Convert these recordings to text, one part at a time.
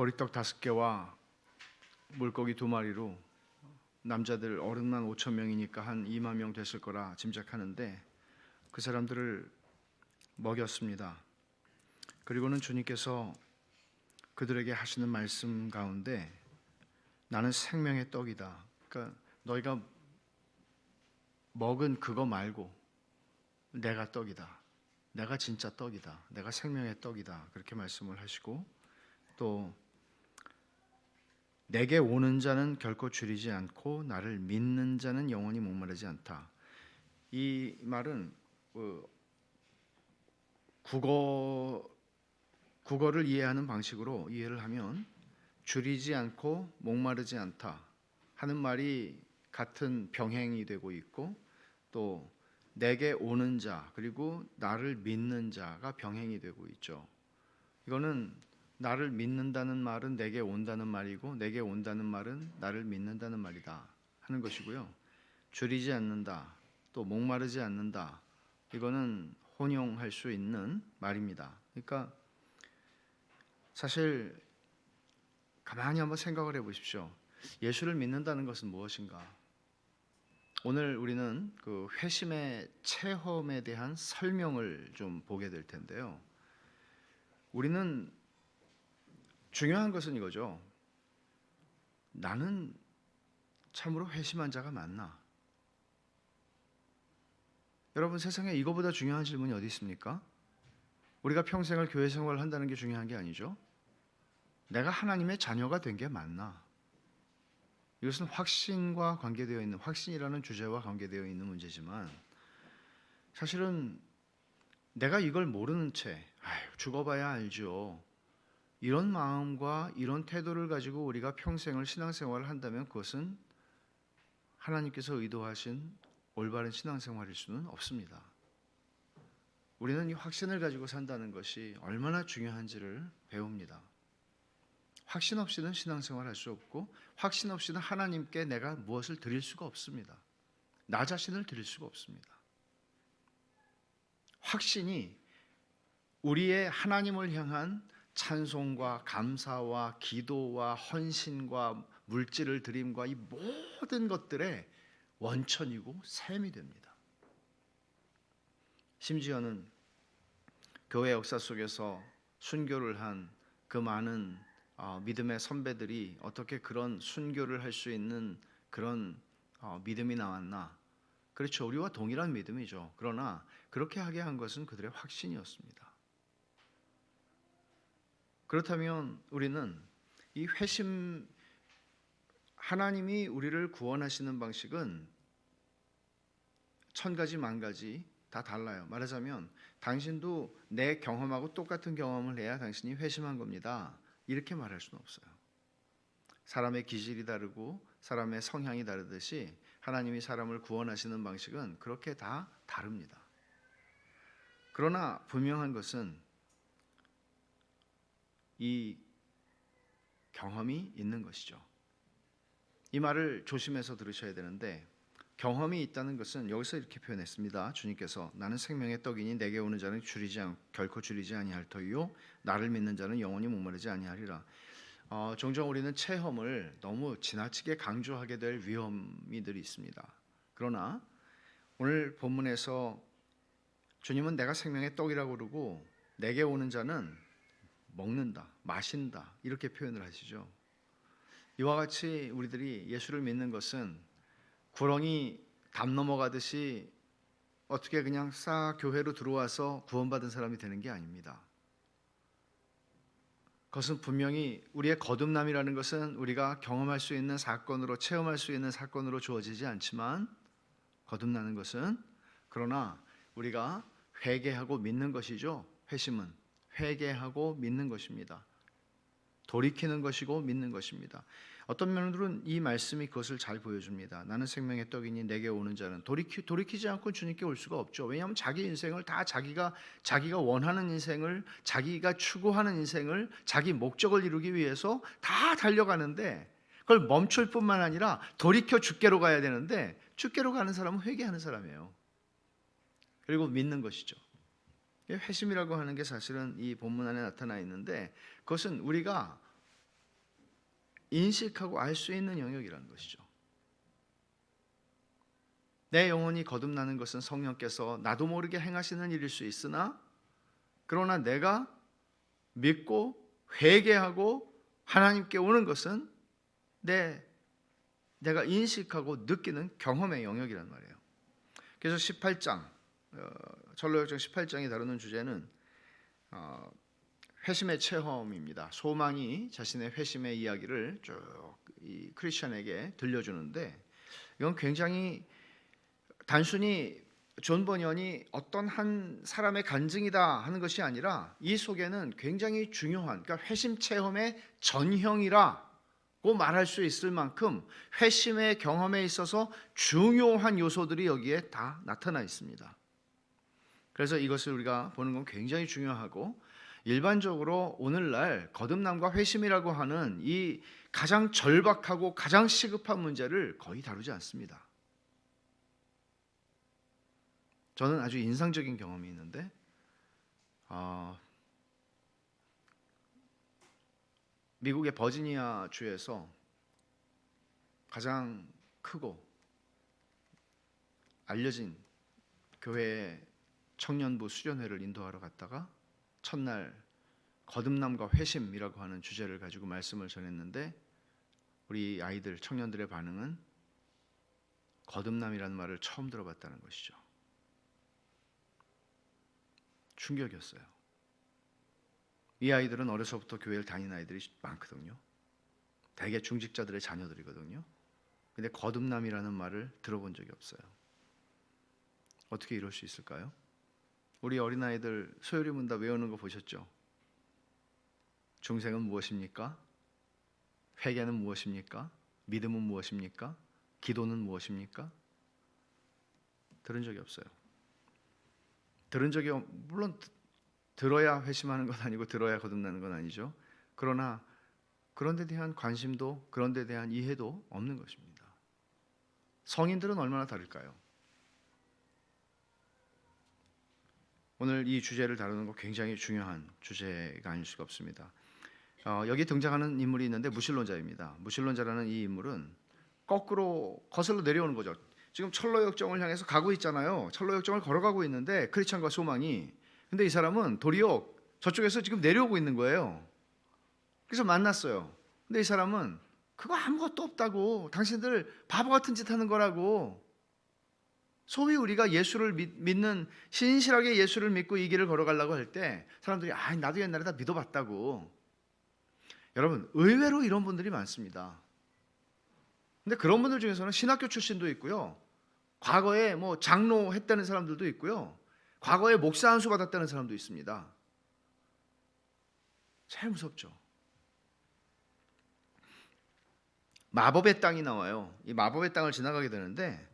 보리떡 5개와 물고기 2마리로 남자들 어른만 5천 명이니까 한 2만 명 됐을 거라 짐작하는데 그 사람들을 먹였습니다. 그리고는 주님께서 그들에게 하시는 말씀 가운데 나는 생명의 떡이다. 그러니까 너희가 먹은 그거 말고 내가 떡이다. 내가 진짜 떡이다. 내가 생명의 떡이다. 그렇게 말씀을 하시고 또 내게 오는 자는 결코 줄이지 않고 나를 믿는 자는 영원히 목마르지 않다. 이 말은 국어를 이해하는 방식으로 이해를 하면 줄이지 않고 목마르지 않다 하는 말이 같은 병행이 되고 있고 또 내게 오는 자 그리고 나를 믿는 자가 병행이 되고 있죠. 이거는 나를 믿는다는 말은 내게 온다는 말이고 내게 온다는 말은 나를 믿는다는 말이다 하는 것이고요. 줄이지 않는다 또 목마르지 않는다 이거는 혼용할 수 있는 말입니다. 그러니까 사실 가만히 한번 생각을 해보십시오. 예수를 믿는다는 것은 무엇인가? 오늘 우리는 그 회심의 체험에 대한 설명을 좀 보게 될 텐데요. 우리는 중요한 것은 이거죠. 나는 참으로 회심한 자가 맞나? 여러분 세상에 이거보다 중요한 질문이 어디 있습니까? 우리가 평생을 교회 생활을 한다는 게 중요한 게 아니죠. 내가 하나님의 자녀가 된 게 맞나? 이것은 확신과 관계되어 있는 확신이라는 주제와 관계되어 있는 문제지만 사실은 내가 이걸 모르는 채 죽어봐야 알죠. 이런 마음과 이런 태도를 가지고 우리가 평생을 신앙생활을 한다면 그것은 하나님께서 의도하신 올바른 신앙생활일 수는 없습니다. 우리는 이 확신을 가지고 산다는 것이 얼마나 중요한지를 배웁니다. 확신 없이는 신앙생활을 할 수 없고 확신 없이는 하나님께 내가 무엇을 드릴 수가 없습니다. 나 자신을 드릴 수가 없습니다. 확신이 우리의 하나님을 향한 찬송과 감사와 기도와 헌신과 물질을 드림과 이 모든 것들의 원천이고 샘이 됩니다. 심지어는 교회 역사 속에서 순교를 한 그 많은 믿음의 선배들이 어떻게 그런 순교를 할 수 있는 그런 믿음이 나왔나? 그렇죠. 우리와 동일한 믿음이죠. 그러나 그렇게 하게 한 것은 그들의 확신이었습니다. 그렇다면 우리는 이 회심, 하나님이 우리를 구원하시는 방식은 1000가지 만가지 다 달라요. 말하자면 당신도 내 경험하고 똑같은 경험을 해야 당신이 회심한 겁니다. 이렇게 말할 수는 없어요. 사람의 기질이 다르고 사람의 성향이 다르듯이 하나님이 사람을 구원하시는 방식은 그렇게 다 다릅니다. 그러나 분명한 것은 이 경험이 있는 것이죠. 이 말을 조심해서 들으셔야 되는데 경험이 있다는 것은 여기서 이렇게 표현했습니다. 주님께서 나는 생명의 떡이니 내게 오는 자는 결코 줄이지 아니할 터이요 나를 믿는 자는 영원히 목마르지 아니하리라. 종종 우리는 체험을 너무 지나치게 강조하게 될 위험이 늘 있습니다. 그러나 오늘 본문에서 주님은 내가 생명의 떡이라고 그러고 내게 오는 자는 먹는다, 마신다 이렇게 표현을 하시죠. 이와 같이 우리들이 예수를 믿는 것은 구렁이 담 넘어가듯이 어떻게 그냥 싹 교회로 들어와서 구원받은 사람이 되는 게 아닙니다. 그것은 분명히 우리의 거듭남이라는 것은 우리가 경험할 수 있는 사건으로 체험할 수 있는 사건으로 주어지지 않지만 거듭나는 것은 그러나 우리가 회개하고 믿는 것이죠. 회심은 회개하고 믿는 것입니다. 돌이키는 것이고 믿는 것입니다. 어떤 면으로는 이 말씀이 그것을 잘 보여줍니다. 나는 생명의 떡이니 내게 오는 자는 돌이키지 않고 주님께 올 수가 없죠. 왜냐하면 자기 인생을 다 자기가 원하는 인생을 자기가 추구하는 인생을 자기 목적을 이루기 위해서 다 달려가는데 그걸 멈출 뿐만 아니라 돌이켜 주께로 가야 되는데 주께로 가는 사람은 회개하는 사람이에요. 그리고 믿는 것이죠. 회심이라고 하는 게 사실은 이 본문 안에 나타나 있는데 그것은 우리가 인식하고 알 수 있는 영역이라는 것이죠. 내 영혼이 거듭나는 것은 성령께서 나도 모르게 행하시는 일일 수 있으나, 그러나 내가 믿고 회개하고 하나님께 오는 것은 내가 인식하고 느끼는 경험의 영역이란 말이에요. 그래서 18장 철로역정 18장이 다루는 주제는 회심의 체험입니다. 소망이 자신의 회심의 이야기를 쭉 이 크리스천에게 들려주는데, 이건 굉장히 단순히 존 버니언이 어떤 한 사람의 간증이다 하는 것이 아니라 이 속에는 굉장히 중요한, 그러니까 회심 체험의 전형이라고 말할 수 있을 만큼 회심의 경험에 있어서 중요한 요소들이 여기에 다 나타나 있습니다. 그래서 이것을 우리가 보는 건 굉장히 중요하고, 일반적으로 오늘날 거듭남과 회심이라고 하는 이 가장 절박하고 가장 시급한 문제를 거의 다루지 않습니다. 저는 아주 인상적인 경험이 있는데, 미국의 버지니아 주에서 가장 크고 알려진 교회의 청년부 수련회를 인도하러 갔다가 첫날 거듭남과 회심이라고 하는 주제를 가지고 말씀을 전했는데, 우리 아이들, 청년들의 반응은 거듭남이라는 말을 처음 들어봤다는 것이죠. 충격이었어요. 이 아이들은 어려서부터 교회를 다니는 아이들이 많거든요. 대개 중직자들의 자녀들이거든요. 근데 거듭남이라는 말을 들어본 적이 없어요. 어떻게 이럴 수 있을까요? 우리 어린아이들 소요리 문답 외우는 거 보셨죠? 중생은 무엇입니까? 회개는 무엇입니까? 믿음은 무엇입니까? 기도는 무엇입니까? 들은 적이 없어요. 물론 들어야 회심하는 건 아니고 들어야 거듭나는 건 아니죠. 그러나 그런 데 대한 관심도, 그런 데 대한 이해도 없는 것입니다. 성인들은 얼마나 다를까요? 오늘 이 주제를 다루는 거 굉장히 중요한 주제가 아닐 수가 없습니다. 여기 등장하는 인물이 있는데 무신론자입니다. 무신론자라는 이 인물은 거꾸로 거슬러 내려오는 거죠. 지금 철로역정을 향해서 가고 있잖아요. 철로역정을 걸어가고 있는데 크리스천과 소망이, 근데 이 사람은 도리어 저쪽에서 지금 내려오고 있는 거예요. 그래서 만났어요. 근데 이 사람은 그거 아무것도 없다고, 당신들 바보 같은 짓 하는 거라고, 소위 우리가 예수를 믿는, 신실하게 예수를 믿고 이 길을 걸어가려고 할 때 사람들이 나도 옛날에 다 믿어봤다고. 여러분, 의외로 이런 분들이 많습니다. 근데 그런 분들 중에서는 신학교 출신도 있고요, 과거에 뭐 장로 했다는 사람들도 있고요, 과거에 목사 안수 받았다는 사람도 있습니다. 제일 무섭죠. 마법의 땅이 나와요. 이 마법의 땅을 지나가게 되는데,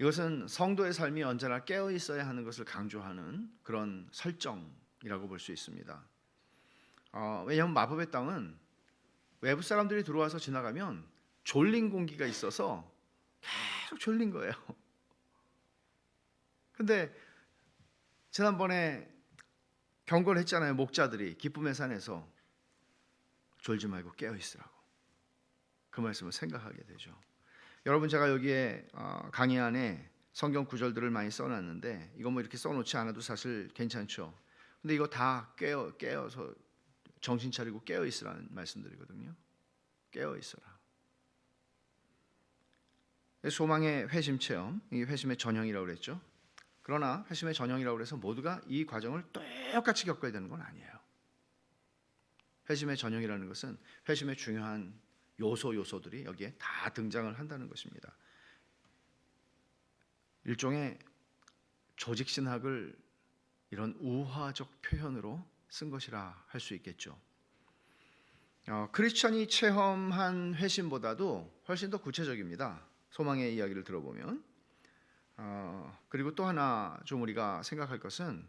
이것은 성도의 삶이 언제나 깨어 있어야 하는 것을 강조하는 그런 설정이라고 볼 수 있습니다. 왜냐하면 마법의 땅은 외부 사람들이 들어와서 지나가면 졸린 공기가 있어서 계속 졸린 거예요. 근데 지난번에 경고를 했잖아요. 목자들이 기쁨의 산에서 졸지 말고 깨어 있으라고. 그 말씀을 생각하게 되죠. 여러분, 제가 여기에 강의 안에 성경 구절들을 많이 써놨는데, 이거 뭐 이렇게 써놓지 않아도 사실 괜찮죠. 근데 이거 다 깨어서 정신 차리고 깨어 있으라는 말씀들이거든요. 깨어 있어라. 소망의 회심 체험, 이 회심의 전형이라고 그랬죠. 그러나 회심의 전형이라고 해서 모두가 이 과정을 똑같이 겪어야 되는 건 아니에요. 회심의 전형이라는 것은 회심의 중요한 요소들이 여기에 다 등장을 한다는 것입니다. 일종의 조직신학을 이런 우화적 표현으로 쓴 것이라 할 수 있겠죠. 크리스천이 체험한 회심보다도 훨씬 더 구체적입니다. 소망의 이야기를 들어보면. 그리고 또 하나 좀 우리가 생각할 것은,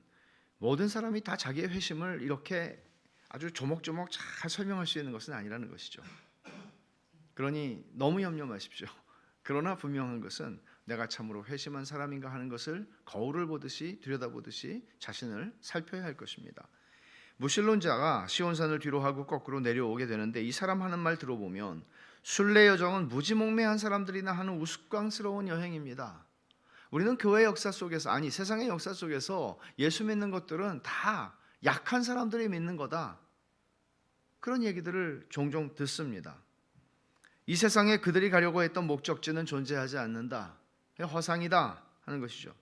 모든 사람이 다 자기의 회심을 이렇게 아주 조목조목 잘 설명할 수 있는 것은 아니라는 것이죠. 그러니 너무 염려 마십시오. 그러나 분명한 것은 내가 참으로 회심한 사람인가 하는 것을 거울을 보듯이 들여다보듯이 자신을 살펴야 할 것입니다. 무신론자가 시온산을 뒤로 하고 거꾸로 내려오게 되는데 이 사람 하는 말 들어보면 순례 여정은 무지몽매한 사람들이나 하는 우스꽝스러운 여행입니다. 우리는 교회 역사 속에서, 아니 세상의 역사 속에서 예수 믿는 것들은 다 약한 사람들이 믿는 거다, 그런 얘기들을 종종 듣습니다. 이 세상에 그들이 가려고 했던 목적지는 존재하지 않는다, 허상이다 하는 것이죠.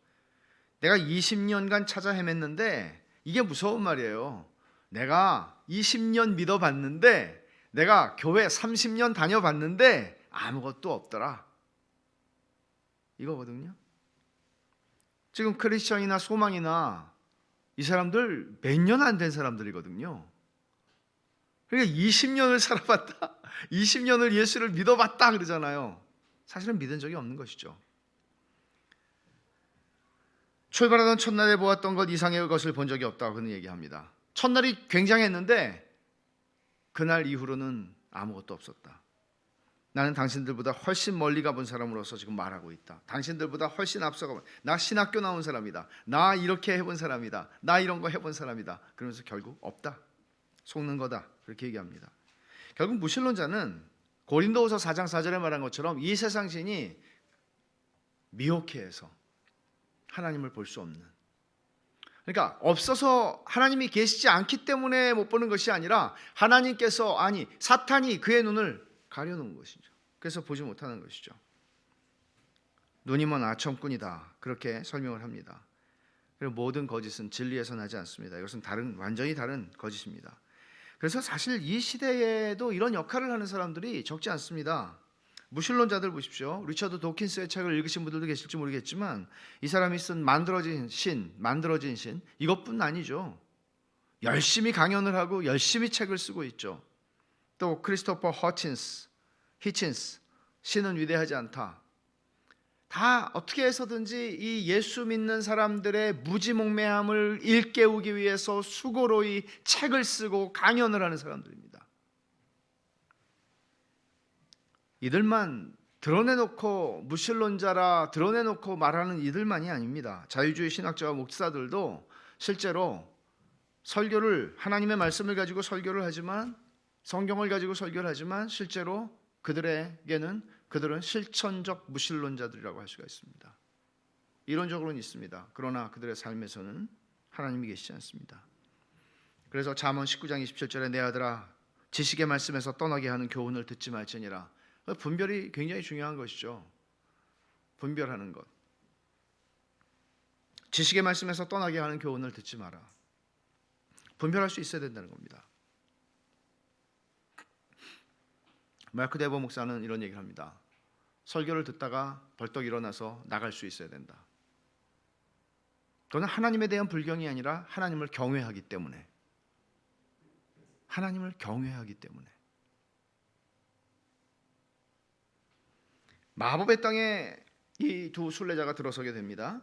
내가 20년간 찾아 헤맸는데 이게 무서운 말이에요. 내가 20년 믿어봤는데, 내가 교회 30년 다녀봤는데 아무것도 없더라, 이거거든요. 지금 크리스천이나 소망이나 이 사람들 몇 년 안 된 사람들이거든요. 그러니까 20년을 살아봤다, 20년을 예수를 믿어봤다 그러잖아요. 사실은 믿은 적이 없는 것이죠. 출발하던 첫날에 보았던 것 이상의 것을 본 적이 없다고 그는 얘기합니다. 첫날이 굉장했는데 그날 이후로는 아무것도 없었다. 나는 당신들보다 훨씬 멀리 가본 사람으로서 지금 말하고 있다. 당신들보다 훨씬 앞서가본, 나 신학교 나온 사람이다, 나 이렇게 해본 사람이다, 나 이런 거 해본 사람이다, 그러면서 결국 없다, 속는 거다, 그렇게 얘기합니다. 결국 무신론자는 고린도후서 4장 4절에 말한 것처럼 이 세상 신이 미혹해해서 하나님을 볼 수 없는, 그러니까 없어서 하나님이 계시지 않기 때문에 못 보는 것이 아니라 하나님께서, 아니 사탄이 그의 눈을 가려놓은 것이죠. 그래서 보지 못하는 것이죠. 눈이 먼 아첨꾼이다, 그렇게 설명을 합니다. 그리고 모든 거짓은 진리에서 나지 않습니다. 이것은 완전히 다른 거짓입니다. 그래서 사실 이 시대에도 이런 역할을 하는 사람들이 적지 않습니다. 무신론자들 보십시오. 리처드 도킨스의 책을 읽으신 분들도 계실지 모르겠지만 이 사람이 쓴 만들어진 신 이것뿐 아니죠. 열심히 강연을 하고 열심히 책을 쓰고 있죠. 또 크리스토퍼 히친스, 신은 위대하지 않다. 다 어떻게 해서든지 이 예수 믿는 사람들의 무지몽매함을 일깨우기 위해서 수고로이 책을 쓰고 강연을 하는 사람들입니다. 이들만 드러내놓고 무신론자라 드러내놓고 말하는 이들만이 아닙니다. 자유주의 신학자와 목사들도 실제로 설교를, 하나님의 말씀을 가지고 설교를 하지만, 성경을 가지고 설교를 하지만 실제로 그들은 실천적 무신론자들이라고 할 수가 있습니다. 이론적으로는 있습니다. 그러나 그들의 삶에서는 하나님이 계시지 않습니다. 그래서 잠언 19장 27절에 내 아들아 지식의 말씀에서 떠나게 하는 교훈을 듣지 말지니라. 분별이 굉장히 중요한 것이죠. 분별하는 것. 지식의 말씀에서 떠나게 하는 교훈을 듣지 마라. 분별할 수 있어야 된다는 겁니다. 마크 데버 목사는 이런 얘기를 합니다. 설교를 듣다가 벌떡 일어나서 나갈 수 있어야 된다. 그건 하나님에 대한 불경이 아니라 하나님을 경외하기 때문에. 하나님을 경외하기 때문에. 마법의 땅에 이 두 순례자가 들어서게 됩니다.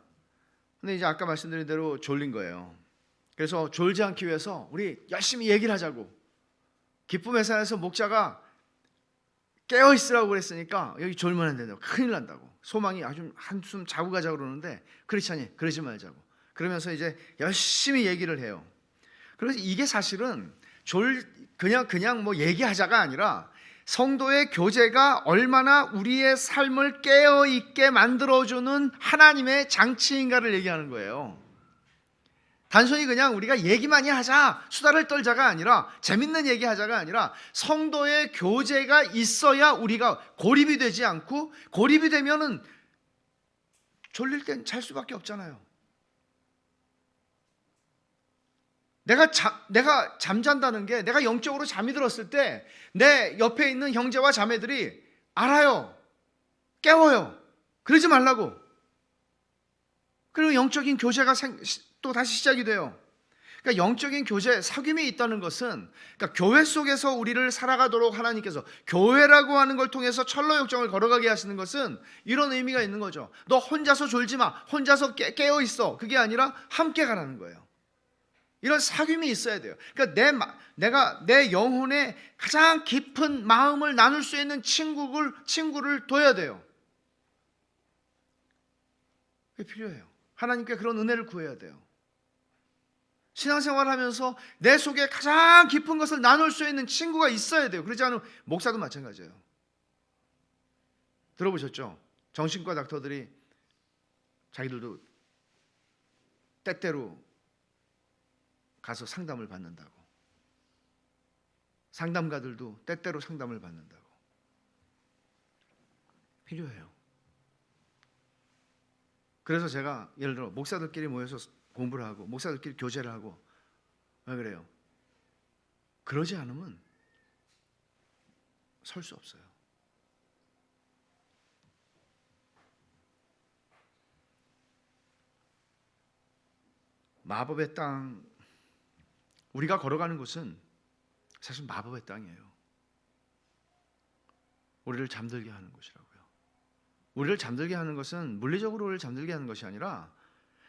근데 이제 아까 말씀드린 대로 졸린 거예요. 그래서 졸지 않기 위해서 우리 열심히 얘기를 하자고, 기쁨의 산에서 목자가 깨어있으라고 그랬으니까 여기 졸면 안 된다고, 큰일 난다고, 소망이 아주 한숨 자고 가자고 그러는데 크리스찬이 그러지 말자고, 그러면서 이제 열심히 얘기를 해요. 그래서 이게 사실은 그냥 뭐 얘기하자가 아니라 성도의 교제가 얼마나 우리의 삶을 깨어있게 만들어주는 하나님의 장치인가를 얘기하는 거예요. 단순히 그냥 우리가 얘기 많이 하자, 수다를 떨자가 아니라, 재밌는 얘기 하자가 아니라 성도의 교제가 있어야 우리가 고립이 되지 않고, 고립이 되면은 졸릴 땐 잘 수밖에 없잖아요. 내가 잠잔다는 게, 내가 영적으로 잠이 들었을 때 내 옆에 있는 형제와 자매들이 알아요, 깨워요, 그러지 말라고. 그리고 영적인 교제가 또 다시 시작이 돼요. 그러니까 영적인 교제, 사귐이 있다는 것은, 그러니까 교회 속에서 우리를 살아가도록 하나님께서 교회라고 하는 걸 통해서 철로역정을 걸어가게 하시는 것은 이런 의미가 있는 거죠. 너 혼자서 졸지 마, 혼자서 깨어 있어, 그게 아니라 함께 가라는 거예요. 이런 사귐이 있어야 돼요. 그러니까 내가 내 영혼의 가장 깊은 마음을 나눌 수 있는 친구를 둬야 돼요. 그게 필요해요. 하나님께 그런 은혜를 구해야 돼요. 신앙생활을 하면서 내 속에 가장 깊은 것을 나눌 수 있는 친구가 있어야 돼요. 그렇지 않으면 목사도 마찬가지예요. 들어보셨죠? 정신과 닥터들이 자기들도 때때로 가서 상담을 받는다고. 상담가들도 때때로 상담을 받는다고. 필요해요. 그래서 제가 예를 들어 목사들끼리 모여서 공부를 하고 목사들끼리 교제를 하고, 왜 그래요? 그러지 않으면 설 수 없어요. 마법의 땅, 우리가 걸어가는 곳은 사실 마법의 땅이에요. 우리를 잠들게 하는 곳이라고요. 우리를 잠들게 하는 것은 물리적으로 우리를 잠들게 하는 것이 아니라,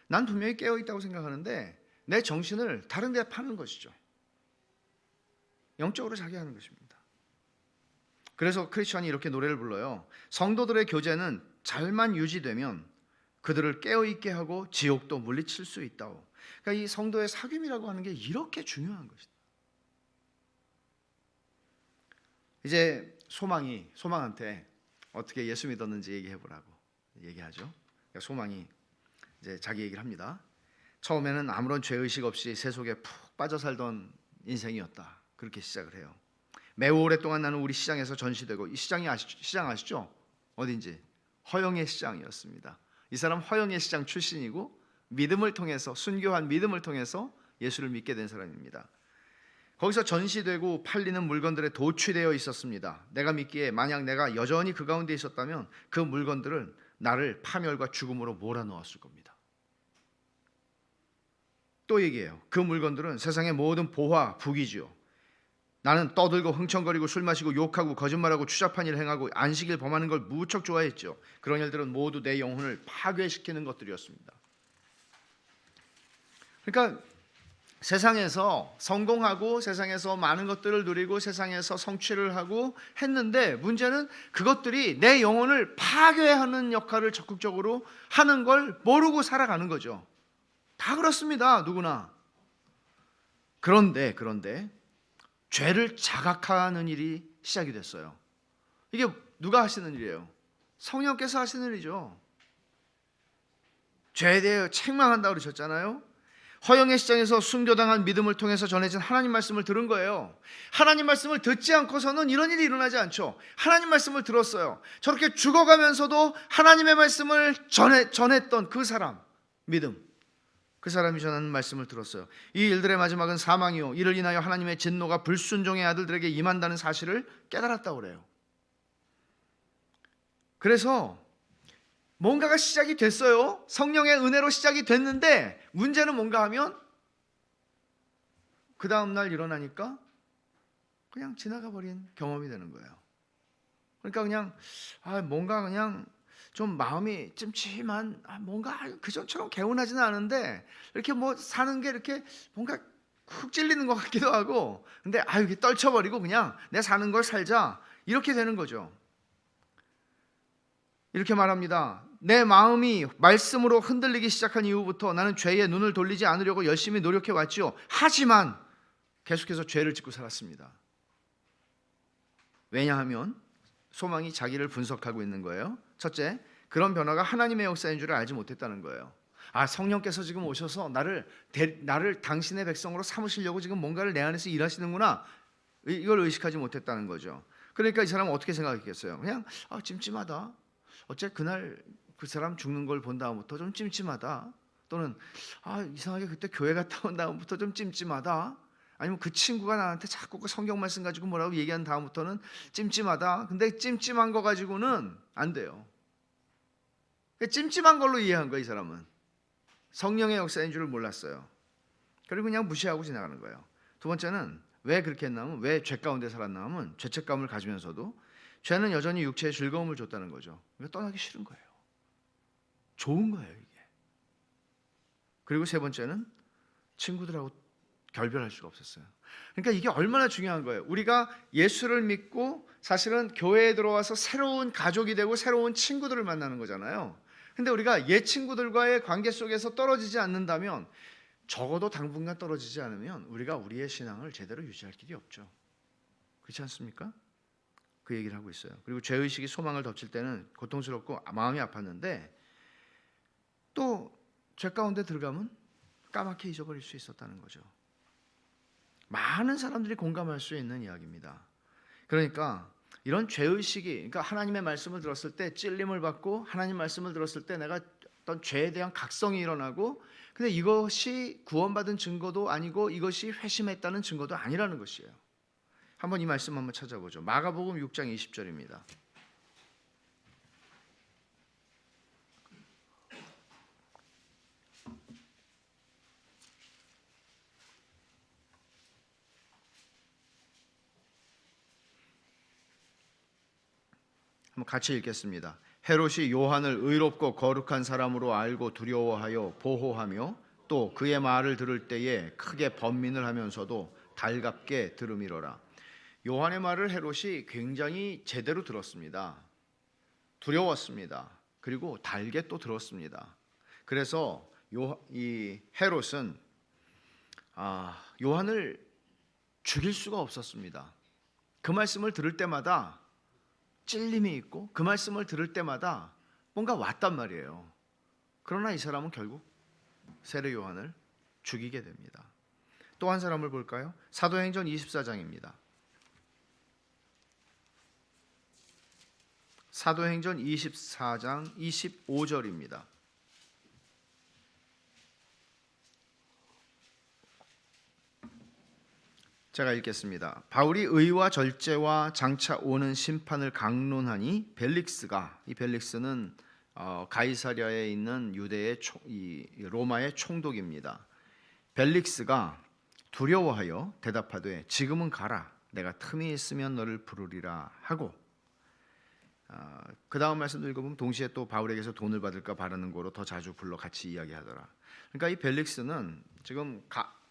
난 분명히 깨어있다고 생각하는데 내 정신을 다른 데 파는 것이죠. 영적으로 자게 하는 것입니다. 그래서 크리스천이 이렇게 노래를 불러요. 성도들의 교제는 잘만 유지되면 그들을 깨어있게 하고 지옥도 물리칠 수 있다고. 그러니까 이 성도의 사귐이라고 하는 게 이렇게 중요한 것이다. 이제 소망한테 어떻게 예수 믿었는지 얘기해보라고 얘기하죠. 그러니까 소망이 이제 자기 얘기를 합니다. 처음에는 아무런 죄의식 없이 세속에 푹 빠져 살던 인생이었다. 그렇게 시작을 해요. 매우 오랫동안 나는 우리 시장에서 전시되고, 이 시장 아시죠? 어딘지 허영의 시장이었습니다. 이 사람 허영의 시장 출신이고 믿음을 통해서, 순교한 믿음을 통해서 예수를 믿게 된 사람입니다. 거기서 전시되고 팔리는 물건들에 도취되어 있었습니다. 내가 믿기에 만약 내가 여전히 그 가운데 있었다면 그 물건들은 나를 파멸과 죽음으로 몰아넣었을 겁니다. 또 얘기해요. 그 물건들은 세상의 모든 보화, 부귀지요. 나는 떠들고 흥청거리고 술 마시고 욕하고 거짓말하고 추잡한 일을 행하고 안식일 범하는 걸 무척 좋아했죠. 그런 일들은 모두 내 영혼을 파괴시키는 것들이었습니다. 그러니까 세상에서 성공하고 세상에서 많은 것들을 누리고 세상에서 성취를 하고 했는데, 문제는 그것들이 내 영혼을 파괴하는 역할을 적극적으로 하는 걸 모르고 살아가는 거죠. 다 그렇습니다. 누구나. 그런데 죄를 자각하는 일이 시작이 됐어요. 이게 누가 하시는 일이에요? 성령께서 하시는 일이죠. 죄에 대해 책망한다고 그러셨잖아요. 허영의 시장에서 순교당한 믿음을 통해서 전해진 하나님 말씀을 들은 거예요. 하나님 말씀을 듣지 않고서는 이런 일이 일어나지 않죠. 하나님 말씀을 들었어요. 저렇게 죽어가면서도 하나님의 말씀을 전했던 그 사람, 믿음, 그 사람이 전하는 말씀을 들었어요. 이 일들의 마지막은 사망이요, 이를 인하여 하나님의 진노가 불순종의 아들들에게 임한다는 사실을 깨달았다고 그래요. 그래서 뭔가가 시작이 됐어요. 성령의 은혜로 시작이 됐는데, 문제는 뭔가 하면 그 다음날 일어나니까 그냥 지나가 버린 경험이 되는 거예요. 그러니까 그냥 뭔가 그냥 좀 마음이 찜찜한, 뭔가 그전처럼 개운하지는 않은데 이렇게 뭐 사는 게 이렇게 뭔가 훅 찔리는 것 같기도 하고, 근데 이렇게 떨쳐버리고 그냥 내 사는 걸 살자, 이렇게 되는 거죠. 이렇게 말합니다. 내 마음이 말씀으로 흔들리기 시작한 이후부터 나는 죄에 눈을 돌리지 않으려고 열심히 노력해 왔지요. 하지만 계속해서 죄를 짓고 살았습니다. 왜냐하면 소망이 자기를 분석하고 있는 거예요. 첫째, 그런 변화가 하나님의 역사인 줄을 알지 못했다는 거예요. 성령께서 지금 오셔서 나를 당신의 백성으로 삼으시려고 지금 뭔가를 내 안에서 일하시는구나, 이걸 의식하지 못했다는 거죠. 그러니까 이 사람은 어떻게 생각했겠어요? 그냥 찜찜하다, 어째 그날 그 사람 죽는 걸 본 다음부터 좀 찜찜하다, 또는 이상하게 그때 교회 갔다 온 다음부터 좀 찜찜하다, 아니면 그 친구가 나한테 자꾸 그 성경 말씀 가지고 뭐라고 얘기한 다음부터는 찜찜하다. 근데 찜찜한 거 가지고는 안 돼요. 찜찜한 걸로 이해한 거예요. 이 사람은 성령의 역사인 줄을 몰랐어요. 그리고 그냥 무시하고 지나가는 거예요. 두 번째는 왜 그렇게 했냐면, 왜 죄 가운데 살았냐면, 죄책감을 가지면서도 죄는 여전히 육체에 즐거움을 줬다는 거죠. 그러니까 떠나기 싫은 거예요. 좋은 거예요, 이게. 그리고 세 번째는 친구들하고 결별할 수가 없었어요. 그러니까 이게 얼마나 중요한 거예요. 우리가 예수를 믿고 사실은 교회에 들어와서 새로운 가족이 되고 새로운 친구들을 만나는 거잖아요. 근데 우리가 옛 친구들과의 관계 속에서 떨어지지 않는다면 적어도 당분간 떨어지지 않으면 우리가 우리의 신앙을 제대로 유지할 길이 없죠. 그렇지 않습니까? 그 얘기를 하고 있어요. 그리고 죄의식이 소망을 덮칠 때는 고통스럽고 마음이 아팠는데 또 죄 가운데 들어가면 까맣게 잊어버릴 수 있었다는 거죠. 많은 사람들이 공감할 수 있는 이야기입니다. 그러니까 이런 죄의식이, 그러니까 하나님의 말씀을 들었을 때 찔림을 받고 하나님 말씀을 들었을 때 내가 어떤 죄에 대한 각성이 일어나고, 근데 이것이 구원받은 증거도 아니고 이것이 회심했다는 증거도 아니라는 것이에요. 한번 이 말씀 한번 찾아보죠. 마가복음 6장 20절입니다. 한번 같이 읽겠습니다. 헤롯이 요한을 의롭고 거룩한 사람으로 알고 두려워하여 보호하며 또 그의 말을 들을 때에 크게 번민을 하면서도 달갑게 들음이로라. 요한의 말을 헤롯이 굉장히 제대로 들었습니다. 두려웠습니다. 그리고 달게 또 들었습니다. 그래서 이 헤롯은 요한을 죽일 수가 없었습니다. 그 말씀을 들을 때마다 찔림이 있고 그 말씀을 들을 때마다 뭔가 왔단 말이에요. 그러나 이 사람은 결국 세례 요한을 죽이게 됩니다. 또 한 사람을 볼까요? 사도행전 24장입니다. 사도행전 24장 25절입니다. 제가 읽겠습니다. 바울이 의와 절제와 장차 오는 심판을 강론하니 벨릭스가, 이 벨릭스는 가이사랴에 있는 유대의 로마의 총독입니다. 벨릭스가 두려워하여 대답하되 지금은 가라, 내가 틈이 있으면 너를 부르리라 하고, 그 다음 말씀도 읽어보면 동시에 또 바울에게서 돈을 받을까 바라는 거로 더 자주 불러 같이 이야기하더라. 그러니까 이 벨릭스는 지금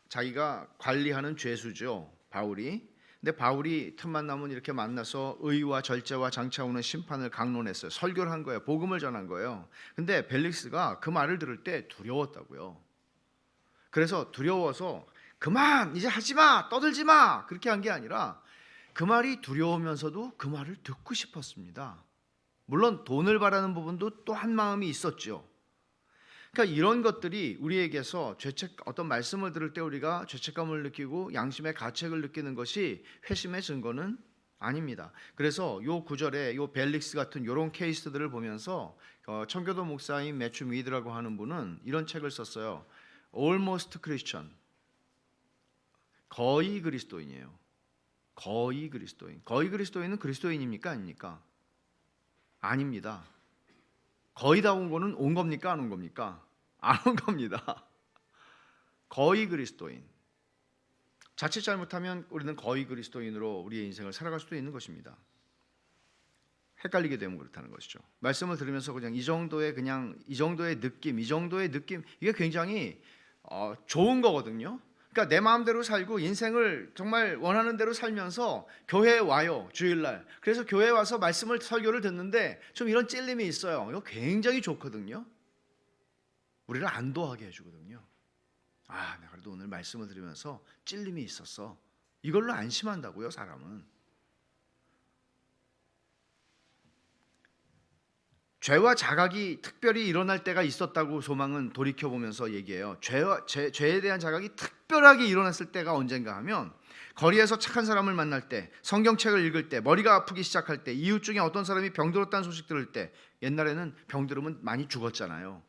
자기가 관리하는 죄수죠, 바울이. 근데 바울이 틈만 나면 이렇게 만나서 의와 절제와 장차 오는 심판을 강론했어요. 설교를 한 거예요. 복음을 전한 거예요. 근데 벨릭스가 그 말을 들을 때 두려웠다고요. 그래서 두려워서 그만, 이제 하지마, 떠들지마, 그렇게 한 게 아니라 그 말이 두려우면서도 그 말을 듣고 싶었습니다. 물론 돈을 바라는 부분도 또 한 마음이 있었죠. 그러니까 이런 것들이 우리에게서 어떤 말씀을 들을 때 우리가 죄책감을 느끼고 양심의 가책을 느끼는 것이 회심의 증거는 아닙니다. 그래서 요 구절에 요 벨릭스 같은 이런 케이스들을 보면서 청교도 목사인 매튜 미드라고 하는 분은 이런 책을 썼어요. Almost Christian, 거의 그리스도인이에요. 거의 그리스도인. 거의 그리스도인은 그리스도인입니까? 아닙니까? 아닙니다. 거의 다 온 거는 온 겁니까? 안 온 겁니까? 안 온 겁니다. 거의 그리스도인. 자칫 잘못하면 우리는 거의 그리스도인으로 우리의 인생을 살아갈 수도 있는 것입니다. 헷갈리게 되면 그렇다는 것이죠. 말씀을 들으면서 그냥 이 정도의 느낌, 이게 굉장히 좋은 거거든요. 그러니까 내 마음대로 살고 인생을 정말 원하는 대로 살면서 교회에 와요, 주일날. 그래서 교회에 와서 설교를 듣는데 좀 이런 찔림이 있어요. 이거 굉장히 좋거든요. 우리를 안도하게 해주거든요. 내가 그래도 오늘 말씀을 들으면서 찔림이 있었어. 이걸로 안심한다고요, 사람은. 죄와 자각이 특별히 일어날 때가 있었다고 소망은 돌이켜보면서 얘기해요. 죄에 대한 자각이 특별하게 일어났을 때가 언젠가 하면 거리에서 착한 사람을 만날 때, 성경책을 읽을 때, 머리가 아프기 시작할 때, 이웃 중에 어떤 사람이 병들었다는 소식 들을 때, 옛날에는 병들으면 많이 죽었잖아요.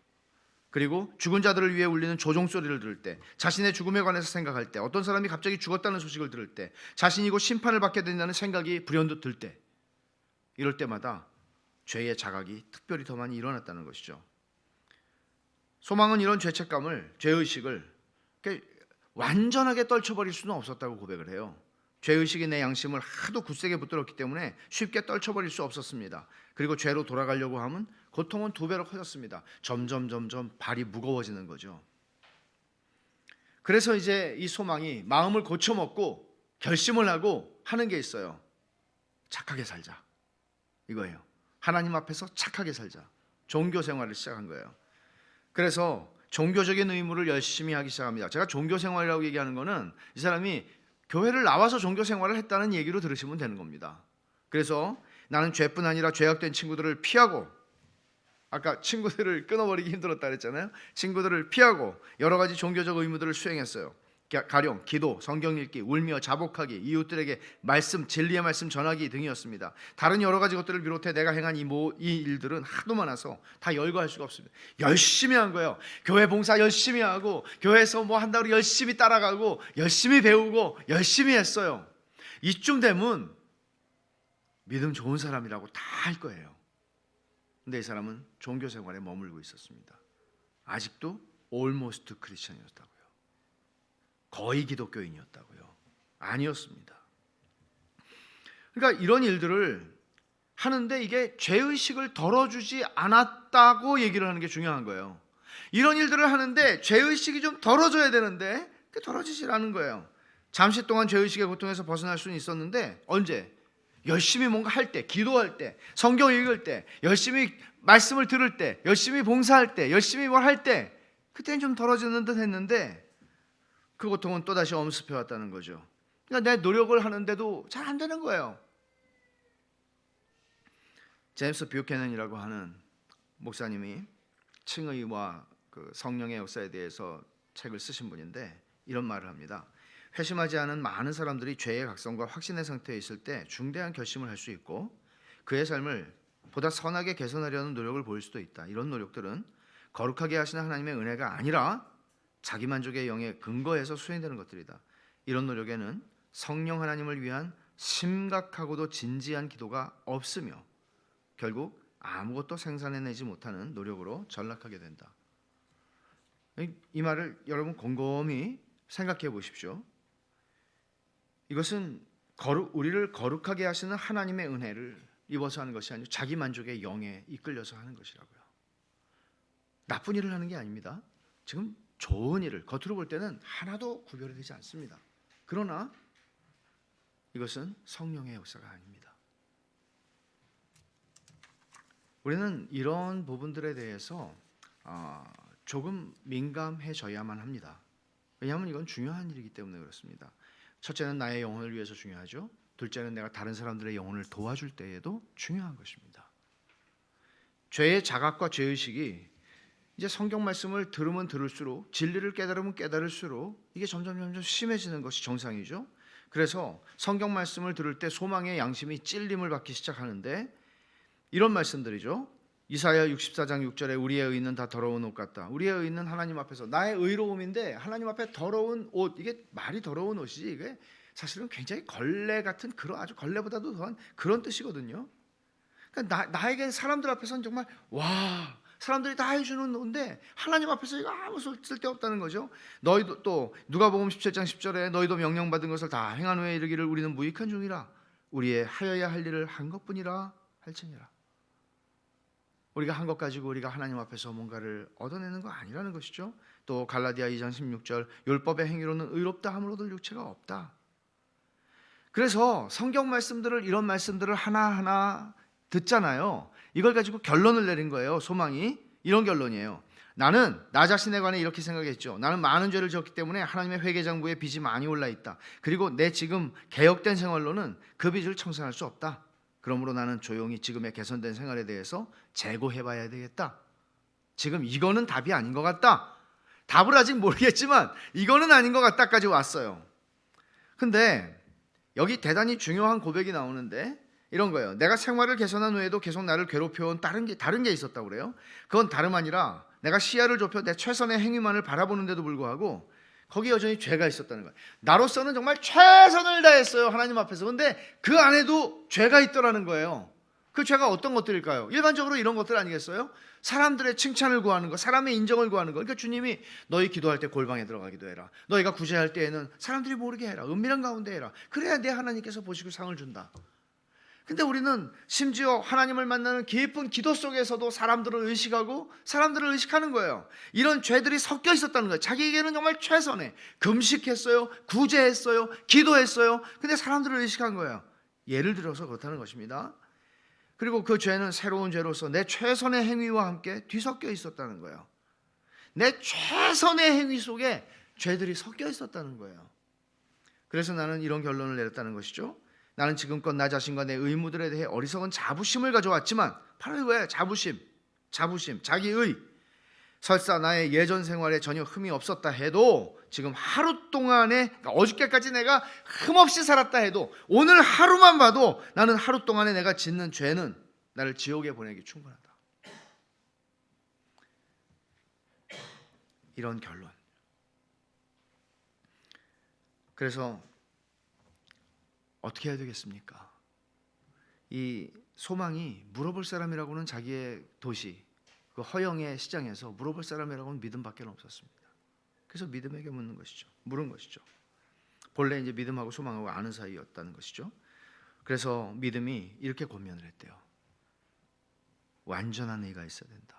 그리고 죽은 자들을 위해 울리는 조종소리를 들을 때, 자신의 죽음에 관해서 생각할 때, 어떤 사람이 갑자기 죽었다는 소식을 들을 때, 자신이 곧 심판을 받게 된다는 생각이 불현듯 들 때, 이럴 때마다 죄의 자각이 특별히 더 많이 일어났다는 것이죠. 소망은 이런 죄책감을, 죄의식을 완전하게 떨쳐버릴 수는 없었다고 고백을 해요. 죄의식이 내 양심을 하도 굳세게 붙들었기 때문에 쉽게 떨쳐버릴 수 없었습니다. 그리고 죄로 돌아가려고 하면 고통은 2배로 커졌습니다. 점점 발이 무거워지는 거죠. 그래서 이제 이 소망이 마음을 고쳐먹고 결심을 하고 하는 게 있어요. 착하게 살자, 이거예요. 하나님 앞에서 착하게 살자. 종교 생활을 시작한 거예요. 그래서 종교적인 의무를 열심히 하기 시작합니다. 제가 종교 생활이라고 얘기하는 거는 이 사람이 교회를 나와서 종교 생활을 했다는 얘기로 들으시면 되는 겁니다. 그래서 나는 죄뿐 아니라 죄악된 친구들을 피하고, 아까 친구들을 끊어버리기 힘들었다 그랬잖아요. 친구들을 피하고 여러 가지 종교적 의무들을 수행했어요. 가령 기도, 성경 읽기, 울며 자복하기, 이웃들에게 말씀, 진리의 말씀 전하기 등이었습니다. 다른 여러 가지 것들을 비롯해 내가 행한 이 일들은 하도 많아서 다 열거할 수가 없습니다. 열심히 한 거예요. 교회 봉사 열심히 하고, 교회에서 뭐 한다고 열심히 따라가고, 열심히 배우고, 열심히 했어요. 이쯤 되면 믿음 좋은 사람이라고 다 할 거예요. 근데 이 사람은 종교 생활에 머물고 있었습니다. 아직도 almost 크리스천이었다고요. 거의 기독교인이었다고요. 아니었습니다. 그러니까 이런 일들을 하는데 이게 죄의식을 덜어주지 않았다고 얘기를 하는 게 중요한 거예요. 이런 일들을 하는데 죄의식이 좀 덜어져야 되는데 그게 덜어지질 않은 거예요. 잠시 동안 죄의식의 고통에서 벗어날 수는 있었는데 언제? 열심히 뭔가 할 때, 기도할 때, 성경 읽을 때, 열심히 말씀을 들을 때, 열심히 봉사할 때, 열심히 뭘 할 때, 그때는 좀 덜어지는 듯 했는데 그 고통은 또다시 엄습해 왔다는 거죠. 그러니까 내 노력을 하는데도 잘 안 되는 거예요. 제임스 뷰캐넌이라고 하는 목사님이 칭의와 그 성령의 역사에 대해서 책을 쓰신 분인데 이런 말을 합니다. 회심하지 않은 많은 사람들이 죄의 각성과 확신의 상태에 있을 때 중대한 결심을 할 수 있고 그의 삶을 보다 선하게 개선하려는 노력을 보일 수도 있다. 이런 노력들은 거룩하게 하시는 하나님의 은혜가 아니라 자기만족의 영에 근거해서 수행되는 것들이다. 이런 노력에는 성령 하나님을 위한 심각하고도 진지한 기도가 없으며 결국 아무것도 생산해내지 못하는 노력으로 전락하게 된다. 이 말을 여러분 곰곰이 생각해 보십시오. 이것은 우리를 거룩하게 하시는 하나님의 은혜를 입어서 하는 것이 아니고 자기 만족의 영에 이끌려서 하는 것이라고요. 나쁜 일을 하는 게 아닙니다. 지금 좋은 일을 겉으로 볼 때는 하나도 구별이 되지 않습니다. 그러나 이것은 성령의 역사가 아닙니다. 우리는 이런 부분들에 대해서 조금 민감해져야만 합니다. 왜냐하면 이건 중요한 일이기 때문에 그렇습니다. 첫째는 나의 영혼을 위해서 중요하죠. 둘째는 내가 다른 사람들의 영혼을 도와줄 때에도 중요한 것입니다. 죄의 자각과 죄의식이 이제 성경 말씀을 들으면 들을수록, 진리를 깨달으면 깨달을수록 이게 점점 심해지는 것이 정상이죠. 그래서 성경 말씀을 들을 때 소망의 양심이 찔림을 받기 시작하는데 이런 말씀들이죠. 이사야 64장 6절에 우리의 의는 다 더러운 옷 같다. 우리의 의는 하나님 앞에서 나의 의로움인데 하나님 앞에 더러운 옷, 이게 말이 더러운 옷이지 이게 사실은 굉장히 걸레 같은 그런 아주 걸레보다도 더한 그런 뜻이거든요. 그러니까 나에겐 사람들 앞에서는 정말 와 사람들이 다 해주는 건데 하나님 앞에서 이거 아무 쓸데없다는 거죠. 너희도 또 누가복음 17장 10절에 너희도 명령받은 것을 다 행한 후에 이르기를 우리는 무익한 종이라 우리의 하여야 할 일을 한 것뿐이라 할지니라. 우리가 한 것 가지고 우리가 하나님 앞에서 뭔가를 얻어내는 거 아니라는 것이죠. 또 갈라디아 2장 16절 율법의 행위로는 의롭다 함으로도 육체가 없다. 그래서 성경 말씀들을 이런 말씀들을 하나하나 듣잖아요. 이걸 가지고 결론을 내린 거예요. 소망이 이런 결론이에요. 나는 나 자신에 관해 이렇게 생각했죠. 나는 많은 죄를 지었기 때문에 하나님의 회개장부에 빚이 많이 올라 있다. 그리고 내 지금 개혁된 생활로는 그 빚을 청산할 수 없다. 그러므로 나는 조용히 지금의 개선된 생활에 대해서 재고해봐야 되겠다. 지금 이거는 답이 아닌 것 같다. 답을 아직 모르겠지만 이거는 아닌 것 같다까지 왔어요. 근데 여기 대단히 중요한 고백이 나오는데 이런 거예요. 내가 생활을 개선한 후에도 계속 나를 괴롭혀온 다른 게 있었다고 그래요. 그건 다름 아니라 내가 시야를 좁혀 내 최선의 행위만을 바라보는데도 불구하고 거기 여전히 죄가 있었다는 거예요. 나로서는 정말 최선을 다했어요. 하나님 앞에서. 근데 그 안에도 죄가 있더라는 거예요. 그 죄가 어떤 것들일까요? 일반적으로 이런 것들 아니겠어요? 사람들의 칭찬을 구하는 것, 사람의 인정을 구하는 것. 그러니까 주님이 너희 기도할 때 골방에 들어가 기도해라. 너희가 구제할 때에는 사람들이 모르게 해라. 은밀한 가운데 해라. 그래야 내 하나님께서 보시고 상을 준다. 근데 우리는 심지어 하나님을 만나는 깊은 기도 속에서도 사람들을 의식하고 사람들을 의식하는 거예요. 이런 죄들이 섞여 있었다는 거예요. 자기에게는 정말 최선의 금식했어요, 구제했어요, 기도했어요. 근데 사람들을 의식한 거예요. 예를 들어서 그렇다는 것입니다. 그리고 그 죄는 새로운 죄로서 내 최선의 행위와 함께 뒤섞여 있었다는 거예요. 내 최선의 행위 속에 죄들이 섞여 있었다는 거예요. 그래서 나는 이런 결론을 내렸다는 것이죠. 나는 지금껏 나 자신과 내 의무들에 대해 어리석은 자부심을 가져왔지만, 바로 이거예요. 자부심, 자기의. 설사 나의 예전 생활에 전혀 흠이 없었다 해도, 지금 하루 동안에, 그러니까 어저께까지 내가 흠없이 살았다 해도, 오늘 하루만 봐도 나는 하루 동안에 내가 짓는 죄는 나를 지옥에 보내기 충분하다. 이런 결론. 그래서 어떻게 해야 되겠습니까? 이 소망이 물어볼 사람이라고는 자기의 도시, 그 허영의 시장에서 물어볼 사람이라고는 믿음밖에 없었습니다. 그래서 믿음에게 물은 것이죠. 본래 이제 믿음하고 소망하고 아는 사이였다는 것이죠. 그래서 믿음이 이렇게 권면을 했대요. 완전한 의가 있어야 된다.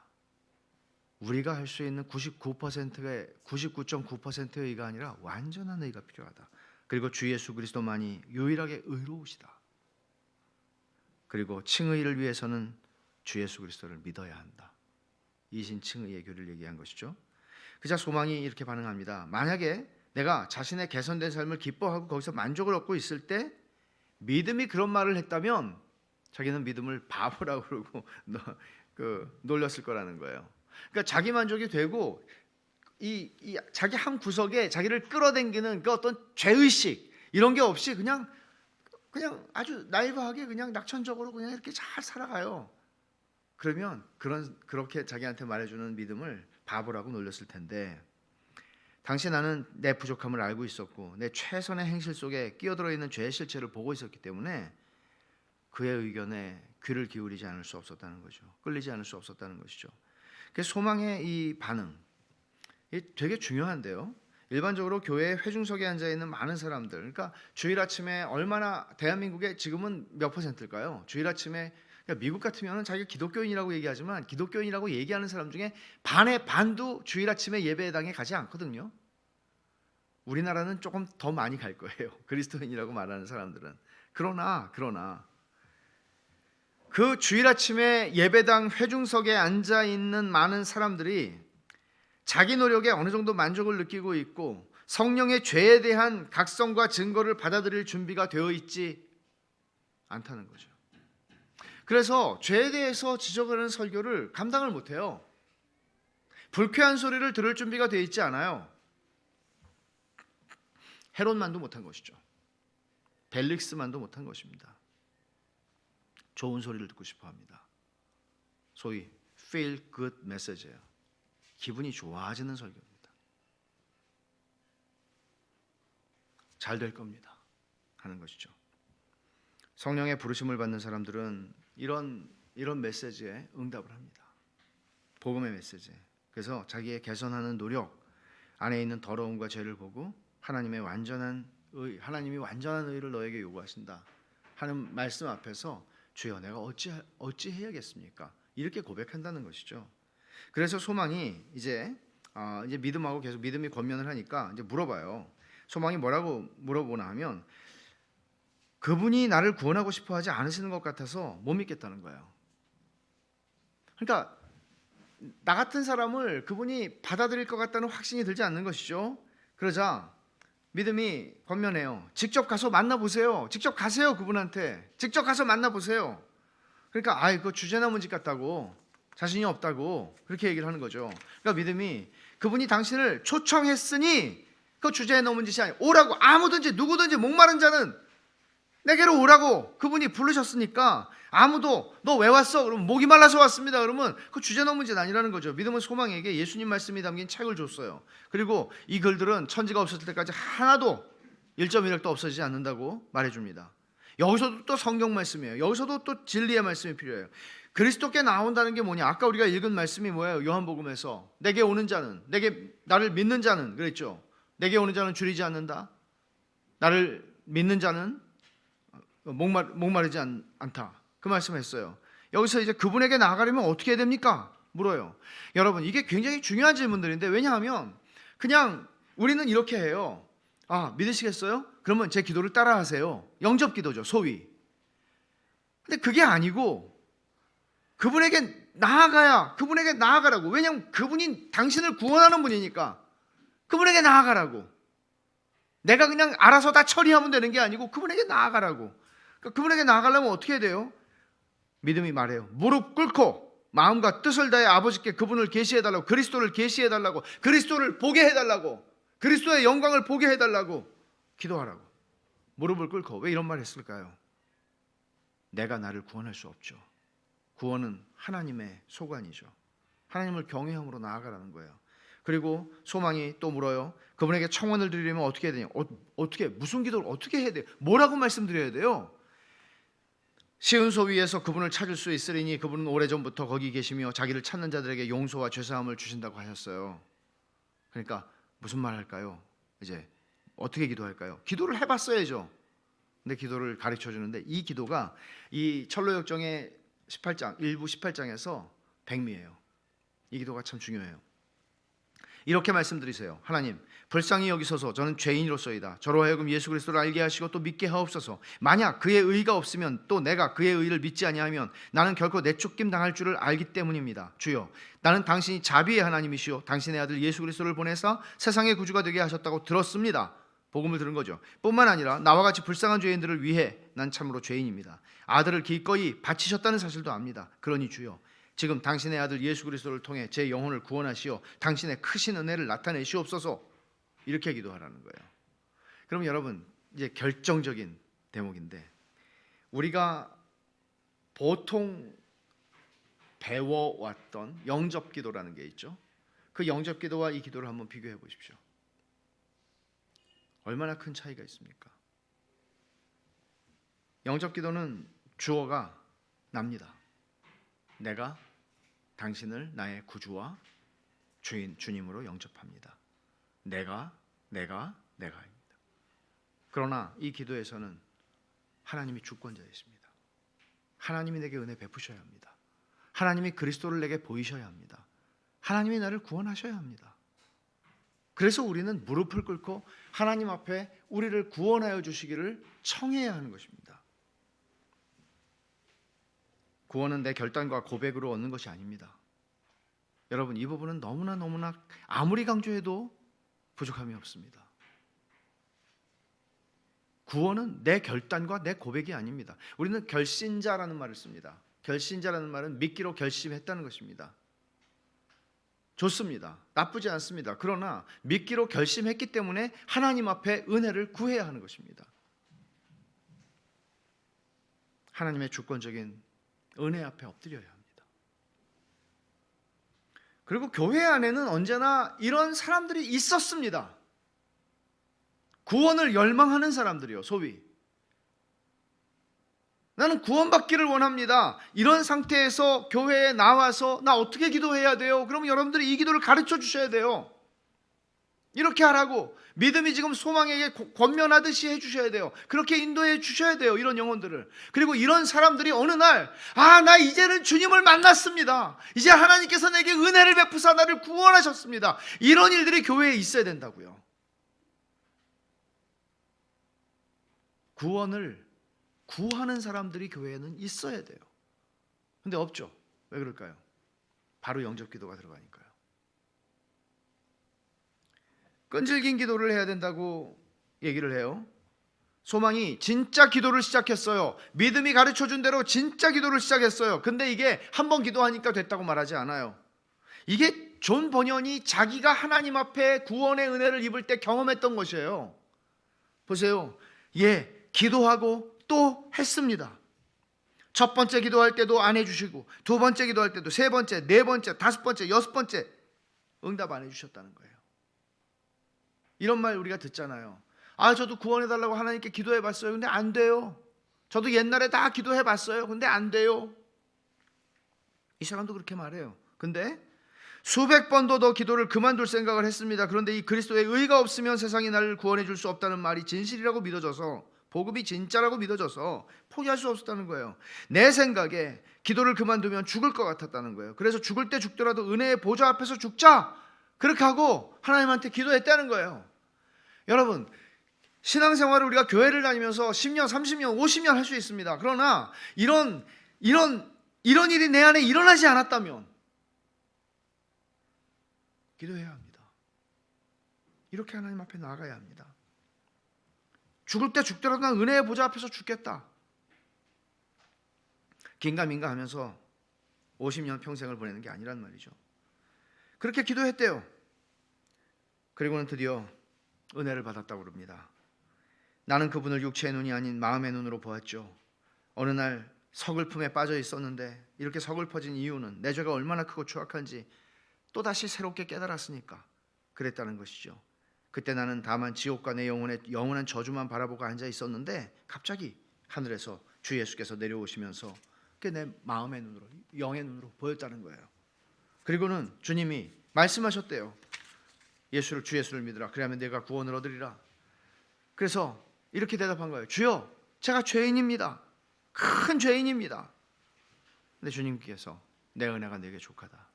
우리가 할 수 있는 99.9%의 의가 아니라 완전한 의가 필요하다. 그리고 주 예수 그리스도만이 유일하게 의로우시다. 그리고 칭의를 위해서는 주 예수 그리스도를 믿어야 한다. 이신 칭의의 교리를 얘기한 것이죠. 그자 소망이 이렇게 반응합니다. 만약에 내가 자신의 개선된 삶을 기뻐하고 거기서 만족을 얻고 있을 때 믿음이 그런 말을 했다면 자기는 믿음을 바보라고 그러고 놀렸을 거라는 거예요. 그러니까 자기 만족이 되고 이 자기 한 구석에 자기를 끌어당기는 그 어떤 죄의식 이런 게 없이 그냥 아주 나이브하게 그냥 낙천적으로 그냥 이렇게 잘 살아가요. 그러면 그렇게 자기한테 말해주는 믿음을 바보라고 놀렸을 텐데, 당시 나는 내 부족함을 알고 있었고 내 최선의 행실 속에 끼어들어 있는 죄의 실체를 보고 있었기 때문에 그의 의견에 귀를 기울이지 않을 수 없었다는 거죠. 끌리지 않을 수 없었다는 것이죠. 그래서 소망의 이 반응, 이게 되게 중요한데요. 일반적으로 교회 회중석에 앉아 있는 많은 사람들, 그러니까 주일 아침에 얼마나, 대한민국에 지금은 몇 %일까요? 주일 아침에, 그러니까 미국 같으면 자기가 기독교인이라고 얘기하지만 기독교인이라고 얘기하는 사람 중에 반의 반도 주일 아침에 예배당에 가지 않거든요. 우리나라는 조금 더 많이 갈 거예요. 그리스도인이라고 말하는 사람들은. 그러나 그 주일 아침에 예배당 회중석에 앉아 있는 많은 사람들이 자기 노력에 어느 정도 만족을 느끼고 있고 성령의 죄에 대한 각성과 증거를 받아들일 준비가 되어 있지 않다는 거죠. 그래서 죄에 대해서 지적하는 설교를 감당을 못해요. 불쾌한 소리를 들을 준비가 되어 있지 않아요. 헤롯만도 못한 것이죠. 벨릭스만도 못한 것입니다. 좋은 소리를 듣고 싶어 합니다. 소위 feel good message예요. 기분이 좋아지는 설교입니다. 잘 될 겁니다 하는 것이죠. 성령의 부르심을 받는 사람들은 이런 메시지에 응답을 합니다. 복음의 메시지. 그래서 자기의 개선하는 노력 안에 있는 더러움과 죄를 보고 하나님이 완전한 의를 너에게 요구하신다 하는 말씀 앞에서 주여 내가 어찌 해야겠습니까? 이렇게 고백한다는 것이죠. 그래서 소망이 이제 믿음하고 계속 믿음이 권면을 하니까 이제 물어봐요. 소망이 뭐라고 물어보나 하면 그분이 나를 구원하고 싶어 하지 않으시는 것 같아서 못 믿겠다는 거예요. 그러니까 나 같은 사람을 그분이 받아들일 것 같다는 확신이 들지 않는 것이죠. 그러자 믿음이 권면해요. 직접 가서 만나보세요. 직접 가세요. 그분한테 직접 가서 만나보세요. 그러니까 그거 주제나무집 같다고, 자신이 없다고 그렇게 얘기를 하는 거죠. 그러니까 믿음이 그분이 당신을 초청했으니 그 주제에 넘은 짓이 아니에요. 오라고, 아무든지 누구든지 목마른 자는 내게로 오라고 그분이 부르셨으니까 아무도 너 왜 왔어? 그러면 목이 말라서 왔습니다. 그러면 그 주제 넘은 짓 아니라는 거죠. 믿음은 소망에게 예수님 말씀이 담긴 책을 줬어요. 그리고 이 글들은 천지가 없었을 때까지 하나도 1.1핵도 없어지지 않는다고 말해줍니다. 여기서도 또 성경 말씀이에요. 여기서도 또 진리의 말씀이 필요해요. 그리스도께 나온다는 게 뭐냐? 아까 우리가 읽은 말씀이 뭐예요? 요한복음에서 내게 오는 자는, 나를 믿는 자는 그랬죠. 내게 오는 자는 줄이지 않는다. 나를 믿는 자는 목마르지 않다. 그 말씀했어요. 여기서 이제 그분에게 나아가려면 어떻게 해야 됩니까? 물어요. 여러분, 이게 굉장히 중요한 질문들인데, 왜냐하면 그냥 우리는 이렇게 해요. 믿으시겠어요? 그러면 제 기도를 따라하세요. 영접 기도죠, 소위. 근데 그게 아니고 그분에게 나아가야, 그분에게 나아가라고. 왜냐하면 그분이 당신을 구원하는 분이니까 그분에게 나아가라고. 내가 그냥 알아서 다 처리하면 되는 게 아니고 그분에게 나아가라고. 그러니까 그분에게 나아가려면 어떻게 해야 돼요? 믿음이 말해요. 무릎 꿇고 마음과 뜻을 다해 아버지께 그분을 계시해달라고, 그리스도를 계시해달라고, 그리스도를 보게 해달라고, 그리스도의 영광을 보게 해달라고 기도하라고. 무릎을 꿇고. 왜 이런 말 했을까요? 내가 나를 구원할 수 없죠. 구원은 하나님의 소관이죠. 하나님을 경외함으로 나아가라는 거예요. 그리고 소망이 또 물어요. 그분에게 청원을 드리려면 어떻게 해야 되냐? 어떻게, 무슨 기도를 어떻게 해야 돼요? 뭐라고 말씀드려야 돼요? 시은소 위에서 그분을 찾을 수 있으리니 그분은 오래전부터 거기 계시며 자기를 찾는 자들에게 용서와 죄사함을 주신다고 하셨어요. 그러니까 무슨 말 할까요? 이제 어떻게 기도할까요? 기도를 해봤어야죠. 근데 기도를 가르쳐 주는데 이 기도가 이 철로역정의 18장, 일부 18장에서 백미예요. 이 기도가 참 중요해요. 이렇게 말씀드리세요. 하나님, 불쌍히 여기소서. 저는 죄인으로서이다. 저로 하여금 예수 그리스도를 알게 하시고 또 믿게 하옵소서. 만약 그의 의가 없으면 또 내가 그의 의를 믿지 아니하면 나는 결코 내쫓김 당할 줄을 알기 때문입니다. 주여, 나는 당신이 자비의 하나님이시오 당신의 아들 예수 그리스도를 보내사 세상의 구주가 되게 하셨다고 들었습니다. 복음을 들은 거죠. 뿐만 아니라 나와 같이 불쌍한 죄인들을 위해 난 참으로 죄인입니다. 아들을 기꺼이 바치셨다는 사실도 압니다. 그러니 주여, 지금 당신의 아들 예수 그리스도를 통해 제 영혼을 구원하시어 당신의 크신 은혜를 나타내시옵소서. 이렇게 기도하라는 거예요. 그럼 여러분, 이제 결정적인 대목인데, 우리가 보통 배워왔던 영접기도라는 게 있죠. 그 영접기도와 이 기도를 한번 비교해 보십시오. 얼마나 큰 차이가 있습니까? 영접기도는 주어가 납니다. 내가 당신을 나의 구주와 주님으로 영접합니다. 내가입니다. 그러나 이 기도에서는 하나님이 주권자이십니다. 하나님이 내게 은혜 베푸셔야 합니다. 하나님이 그리스도를 내게 보이셔야 합니다. 하나님이 나를 구원하셔야 합니다. 그래서 우리는 무릎을 꿇고 하나님 앞에 우리를 구원하여 주시기를 청해야 하는 것입니다. 구원은 내 결단과 고백으로 얻는 것이 아닙니다. 여러분, 이 부분은 너무나 아무리 강조해도 부족함이 없습니다. 구원은 내 결단과 내 고백이 아닙니다. 우리는 결신자라는 말을 씁니다. 결신자라는 말은 믿기로 결심했다는 것입니다. 좋습니다. 나쁘지 않습니다. 그러나 믿기로 결심했기 때문에 하나님 앞에 은혜를 구해야 하는 것입니다. 하나님의 주권적인 은혜 앞에 엎드려야 합니다. 그리고 교회 안에는 언제나 이런 사람들이 있었습니다. 구원을 열망하는 사람들이요, 소위. 나는 구원받기를 원합니다. 이런 상태에서 교회에 나와서 나 어떻게 기도해야 돼요? 그러면 여러분들이 이 기도를 가르쳐 주셔야 돼요. 이렇게 하라고. 믿음이 지금 소망에게 권면하듯이 해주셔야 돼요. 그렇게 인도해 주셔야 돼요, 이런 영혼들을. 그리고 이런 사람들이 어느 날, 나 이제는 주님을 만났습니다. 이제 하나님께서 내게 은혜를 베푸사 나를 구원하셨습니다. 이런 일들이 교회에 있어야 된다고요. 구원을 구하는 사람들이 교회에는 있어야 돼요. 근데 없죠. 왜 그럴까요? 바로 영접기도가 들어가니까요. 끈질긴 기도를 해야 된다고 얘기를 해요. 소망이 진짜 기도를 시작했어요. 믿음이 가르쳐준 대로 진짜 기도를 시작했어요. 근데 이게 한 번 기도하니까 됐다고 말하지 않아요. 이게 존 버년이 자기가 하나님 앞에 구원의 은혜를 입을 때 경험했던 것이에요. 보세요. 기도하고 또 했습니다. 첫 번째 기도할 때도 안 해주시고, 두 번째 기도할 때도, 세 번째, 네 번째, 다섯 번째, 여섯 번째 응답 안 해주셨다는 거예요. 이런 말 우리가 듣잖아요. 저도 구원해달라고 하나님께 기도해봤어요. 근데 안 돼요. 저도 옛날에 다 기도해봤어요. 근데 안 돼요. 이 사람도 그렇게 말해요. 근데 수백 번도 더 기도를 그만둘 생각을 했습니다. 그런데 이 그리스도의 의가 없으면 세상이 나를 구원해 줄 수 없다는 말이 진실이라고 믿어져서, 복음이 진짜라고 믿어져서 포기할 수 없었다는 거예요. 내 생각에 기도를 그만두면 죽을 것 같았다는 거예요. 그래서 죽을 때 죽더라도 은혜의 보좌 앞에서 죽자, 그렇게 하고 하나님한테 기도했다는 거예요. 여러분, 신앙생활을 우리가 교회를 다니면서 10년, 30년, 50년 할 수 있습니다. 그러나 이런 이런 일이 내 안에 일어나지 않았다면 기도해야 합니다. 이렇게 하나님 앞에 나아가야 합니다. 죽을 때 죽더라도 난 은혜의 보좌 앞에서 죽겠다. 긴가민가 하면서 50년 평생을 보내는 게 아니란 말이죠. 그렇게 기도했대요. 그리고는 드디어 은혜를 받았다고 그럽니다. 나는 그분을 육체의 눈이 아닌 마음의 눈으로 보았죠. 어느 날 서글픔에 빠져 있었는데 이렇게 서글퍼진 이유는 내 죄가 얼마나 크고 추악한지 또다시 새롭게 깨달았으니까 그랬다는 것이죠. 그때 나는 다만 지옥과 내 영혼의 영원한 저주만 바라보고 앉아 있었는데 갑자기 하늘에서 주 예수께서 내려오시면서 그게 내 마음의 눈으로, 영의 눈으로 보였다는 거예요. 그리고는 주님이 말씀하셨대요. 주 예수를 믿으라. 그리하면 내가 구원을 얻으리라. 그래서 이렇게 대답한 거예요. 주여, 제가 죄인입니다. 큰 죄인입니다. 근데 주님께서 내 은혜가 네게 족하다.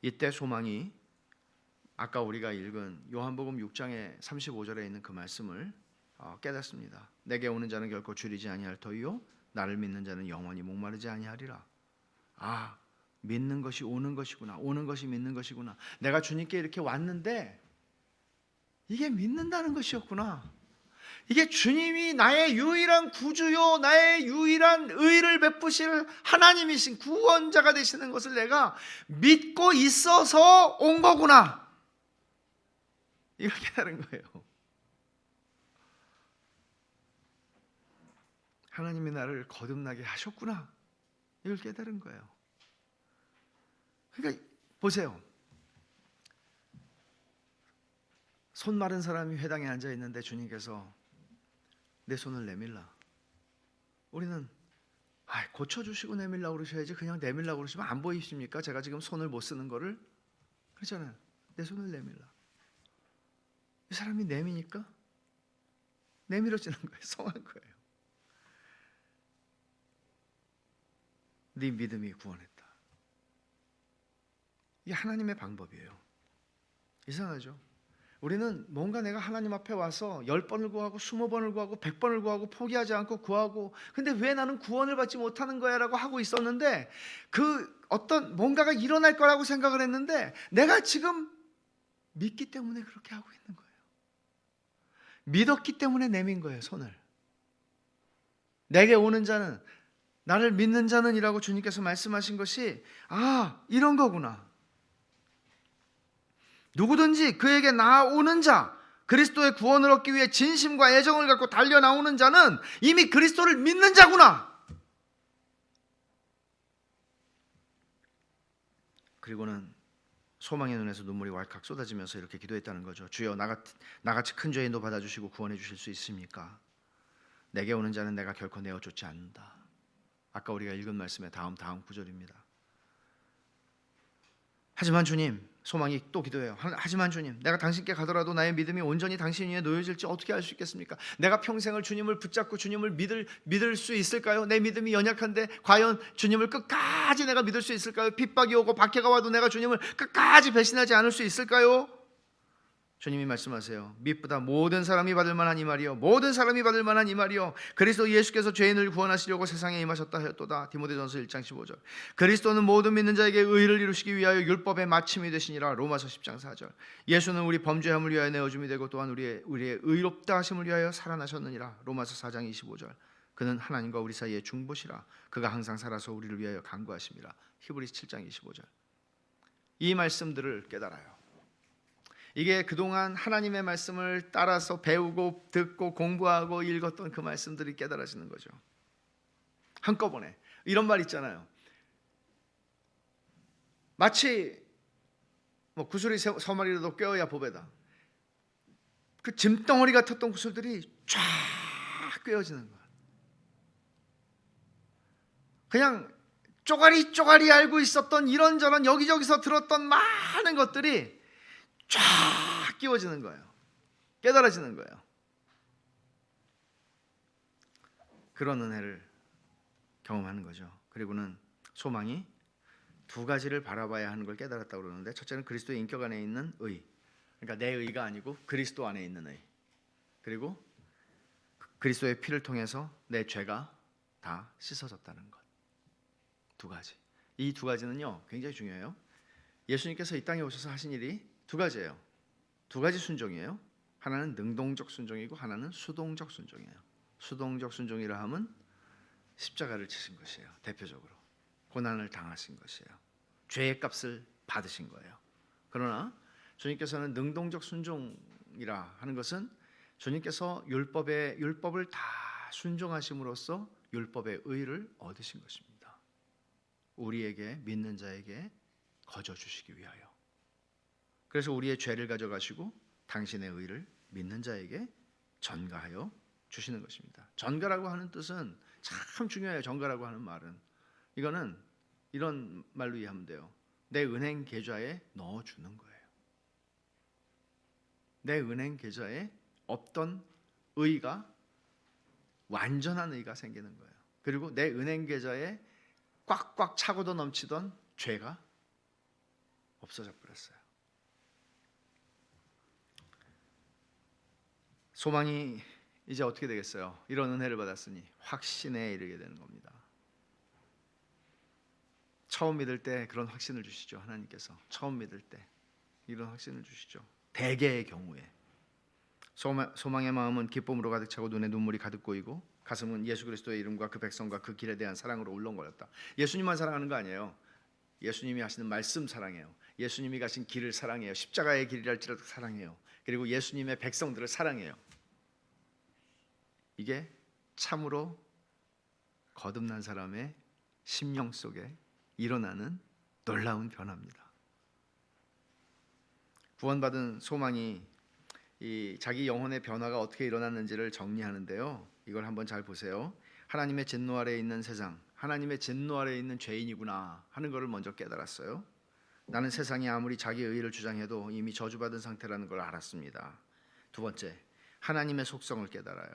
이때 소망이 아까 우리가 읽은 요한복음 6장의 35절에 있는 그 말씀을 깨닫습니다. 내게 오는 자는 결코 줄이지 아니할 터이요 나를 믿는 자는 영원히 목마르지 아니하리라. 아, 믿는 것이 오는 것이구나. 오는 것이 믿는 것이구나. 내가 주님께 이렇게 왔는데 이게 믿는다는 것이었구나. 이게 주님이 나의 유일한 구주요, 나의 유일한 의를 베푸실 하나님이신 구원자가 되시는 것을 내가 믿고 있어서 온 거구나. 이걸 깨달은 거예요. 하나님이 나를 거듭나게 하셨구나. 이걸 깨달은 거예요. 그러니까 보세요. 손 마른 사람이 회당에 앉아 있는데 주님께서 내 손을 내밀라. 우리는 고쳐주시고 내밀라고 그러셔야지 그냥 내밀라고 그러시면 안 보이십니까? 제가 지금 손을 못 쓰는 거를. 그렇잖아요. 내 손을 내밀라. 이 사람이 내미니까 내밀어지는 거예요. 성한 거예요. 네 믿음이 구원했다. 이게 하나님의 방법이에요. 이상하죠? 우리는 뭔가 내가 하나님 앞에 와서 10번을 구하고 20번을 구하고 100번을 구하고 포기하지 않고 구하고 근데 왜 나는 구원을 받지 못하는 거야 라고 하고 있었는데 그 어떤 뭔가가 일어날 거라고 생각을 했는데 내가 지금 믿기 때문에 그렇게 하고 있는 거예요. 믿었기 때문에 내민 거예요. 손을. 내게 오는 자는 나를 믿는 자는 이라고 주님께서 말씀하신 것이 이런 거구나. 누구든지 그에게 나아오는 자, 그리스도의 구원을 얻기 위해 진심과 애정을 갖고 달려 나오는 자는 이미 그리스도를 믿는 자구나. 그리고는 소망의 눈에서 눈물이 왈칵 쏟아지면서 이렇게 기도했다는 거죠. 주여, 나같이 큰 죄인도 받아주시고 구원해 주실 수 있습니까? 내게 오는 자는 내가 결코 내어쫓지 않는다. 아까 우리가 읽은 말씀의 다음 구절입니다. 하지만 주님, 소망이 또 기도해요. 하지만 주님, 내가 당신께 가더라도 나의 믿음이 온전히 당신 위에 놓여질지 어떻게 알 수 있겠습니까? 내가 평생을 주님을 붙잡고 주님을 믿을 수 있을까요? 내 믿음이 연약한데 과연 주님을 끝까지 내가 믿을 수 있을까요? 핍박이 오고 박해가 와도 내가 주님을 끝까지 배신하지 않을 수 있을까요? 주님이 말씀하세요. 믿보다 모든 사람이 받을 만한 이 말이요, 모든 사람이 받을 만한 이 말이요, 그리스도 예수께서 죄인을 구원하시려고 세상에 임하셨다 하였도다. 디모데전서 1장 15절. 그리스도는 모든 믿는 자에게 의를 이루시기 위하여 율법의 마침이 되시니라. 로마서 10장 4절. 예수는 우리 범죄함을 위하여 내어줌이 되고 또한 우리의 의롭다 하심을 위하여 살아나셨느니라. 로마서 4장 25절. 그는 하나님과 우리 사이의 중보시라. 그가 항상 살아서 우리를 위하여 간구하심이라. 히브리서 7장 25절. 이 말씀들을 깨달아요. 이게 그동안 하나님의 말씀을 따라서 배우고 듣고 공부하고 읽었던 그 말씀들이 깨달아지는 거죠. 한꺼번에. 이런 말 있잖아요. 마치 구슬이 서마리라도 꿰어야 보배다. 그 짐덩어리 같았던 구슬들이 쫙 꿰어지는 거야. 그냥 쪼가리 알고 있었던 이런저런 여기저기서 들었던 많은 것들이 쫙 끼워지는 거예요. 깨달아지는 거예요. 그런 은혜를 경험하는 거죠. 그리고는 소망이 두 가지를 바라봐야 하는 걸 깨달았다고 그러는데, 첫째는 그리스도의 인격 안에 있는 의, 그러니까 내 의가 아니고 그리스도 안에 있는 의, 그리고 그리스도의 피를 통해서 내 죄가 다 씻어졌다는 것. 두 가지. 이 두 가지는요 굉장히 중요해요. 예수님께서 이 땅에 오셔서 하신 일이 두 가지예요. 두 가지 순종이에요. 하나는 능동적 순종이고 하나는 수동적 순종이에요. 수동적 순종이라 함은 십자가를 지신 것이에요. 대표적으로 고난을 당하신 것이에요. 죄의 값을 받으신 거예요. 그러나 주님께서는 능동적 순종이라 하는 것은 주님께서 율법을 다 순종하심으로써 율법의 의를 얻으신 것입니다. 우리에게 믿는 자에게 거저 주시기 위하여. 그래서 우리의 죄를 가져가시고 당신의 의를 믿는 자에게 전가하여 주시는 것입니다. 전가라고 하는 뜻은 참 중요해요. 전가라고 하는 말은 이거는 이런 말로 이해하면 돼요. 내 은행 계좌에 넣어주는 거예요. 내 은행 계좌에 없던 의가 완전한 의가 생기는 거예요. 그리고 내 은행 계좌에 꽉꽉 차고도 넘치던 죄가 없어져 버렸어요. 소망이 이제 어떻게 되겠어요? 이런 은혜를 받았으니 확신에 이르게 되는 겁니다. 처음 믿을 때 그런 확신을 주시죠. 하나님께서 처음 믿을 때 이런 확신을 주시죠. 대개의 경우에 소망의 마음은 기쁨으로 가득 차고 눈에 눈물이 가득 고이고 가슴은 예수 그리스도의 이름과 그 백성과 그 길에 대한 사랑으로 울렁거렸다. 예수님만 사랑하는 거 아니에요. 예수님이 하시는 말씀 사랑해요. 예수님이 가신 길을 사랑해요. 십자가의 길이랄지라도 사랑해요. 그리고 예수님의 백성들을 사랑해요. 이게 참으로 거듭난 사람의 심령 속에 일어나는 놀라운 변화입니다. 구원받은 소망이 이 자기 영혼의 변화가 어떻게 일어났는지를 정리하는데요. 이걸 한번 잘 보세요. 하나님의 진노 아래에 있는 세상, 하나님의 진노 아래에 있는 죄인이구나 하는 것을 먼저 깨달았어요. 나는 세상이 아무리 자기의 의를 주장해도 이미 저주받은 상태라는 걸 알았습니다. 두 번째, 하나님의 속성을 깨달아요.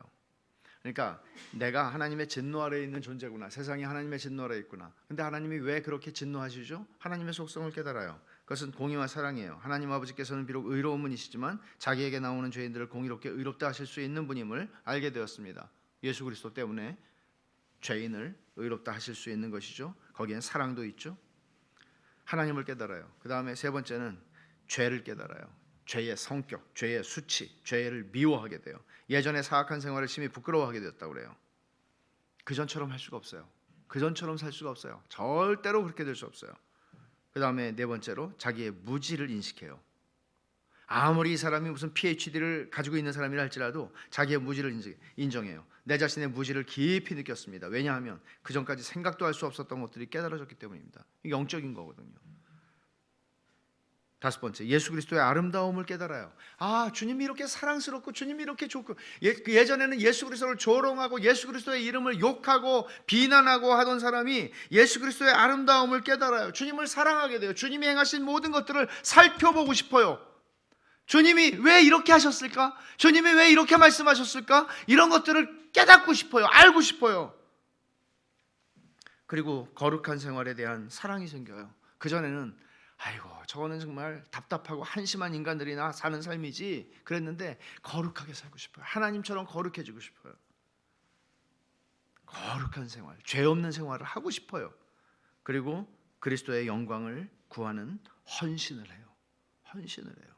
그러니까 내가 하나님의 진노 아래에 있는 존재구나. 세상이 하나님의 진노 아래에 있구나. 근데 하나님이 왜 그렇게 진노하시죠? 하나님의 속성을 깨달아요. 그것은 공의와 사랑이에요. 하나님 아버지께서는 비록 의로운 분이시지만 자기에게 나오는 죄인들을 공의롭게 의롭다 하실 수 있는 분임을 알게 되었습니다. 예수 그리스도 때문에 죄인을 의롭다 하실 수 있는 것이죠. 거기엔 사랑도 있죠. 하나님을 깨달아요. 그 다음에 세 번째는 죄를 깨달아요. 죄의 성격, 죄의 수치, 죄를 미워하게 돼요. 예전에 사악한 생활을 심히 부끄러워하게 되었다고 그래요. 그전처럼 할 수가 없어요. 그전처럼 살 수가 없어요. 절대로 그렇게 될 수 없어요. 그 다음에 네 번째로 자기의 무지를 인식해요. 아무리 이 사람이 무슨 PhD를 가지고 있는 사람이라 할지라도 자기의 무지를 인정해요. 내 자신의 무지를 깊이 느꼈습니다. 왜냐하면 그전까지 생각도 할 수 없었던 것들이 깨달아졌기 때문입니다. 이게 영적인 거거든요. 다섯 번째, 예수 그리스도의 아름다움을 깨달아요. 아, 주님이 이렇게 사랑스럽고 주님이 이렇게 좋고 예전에는 예수 그리스도를 조롱하고 예수 그리스도의 이름을 욕하고 비난하고 하던 사람이 예수 그리스도의 아름다움을 깨달아요. 주님을 사랑하게 돼요. 주님이 행하신 모든 것들을 살펴보고 싶어요. 주님이 왜 이렇게 하셨을까? 주님이 왜 이렇게 말씀하셨을까? 이런 것들을 깨닫고 싶어요. 알고 싶어요. 그리고 거룩한 생활에 대한 사랑이 생겨요. 그전에는 아이고 저거는 정말 답답하고 한심한 인간들이나 사는 삶이지 그랬는데 거룩하게 살고 싶어요. 하나님처럼 거룩해지고 싶어요. 거룩한 생활, 죄 없는 생활을 하고 싶어요. 그리고 그리스도의 영광을 구하는 헌신을 해요. 헌신을 해요.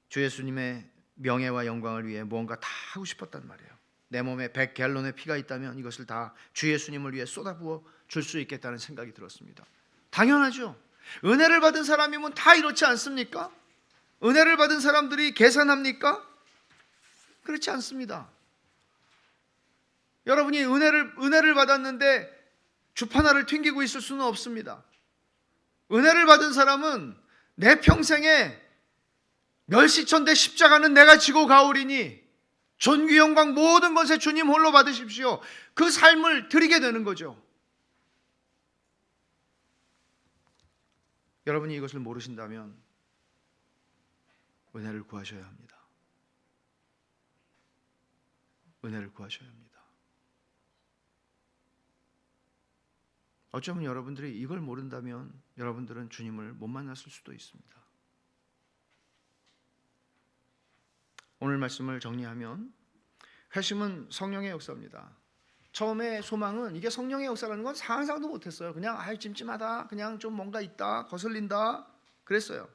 주 예수님의 명예와 영광을 위해 무언가 다 하고 싶었단 말이에요. 내 몸에 100갤론의 피가 있다면 이것을 다 주 예수님을 위해 쏟아부어 줄 수 있겠다는 생각이 들었습니다. 당연하죠. 은혜를 받은 사람이면 다 이렇지 않습니까? 은혜를 받은 사람들이 계산합니까? 그렇지 않습니다. 여러분이 은혜를 받았는데 주파나를 튕기고 있을 수는 없습니다. 은혜를 받은 사람은 내 평생에 멸시천대 십자가는 내가 지고 가오리니 존귀 영광 모든 것에 주님 홀로 받으십시오. 그 삶을 드리게 되는 거죠. 여러분이 이것을 모르신다면 은혜를 구하셔야 합니다. 은혜를 구하셔야 합니다. 어쩌면 여러분들이 이걸 모른다면 여러분들은 주님을 못 만났을 수도 있습니다. 오늘 말씀을 정리하면 회심은 성령의 역사입니다. 처음에 소망은 이게 성령의 역사라는 건 상상도 못했어요. 그냥 찜찜하다, 그냥 좀 뭔가 있다, 거슬린다 그랬어요.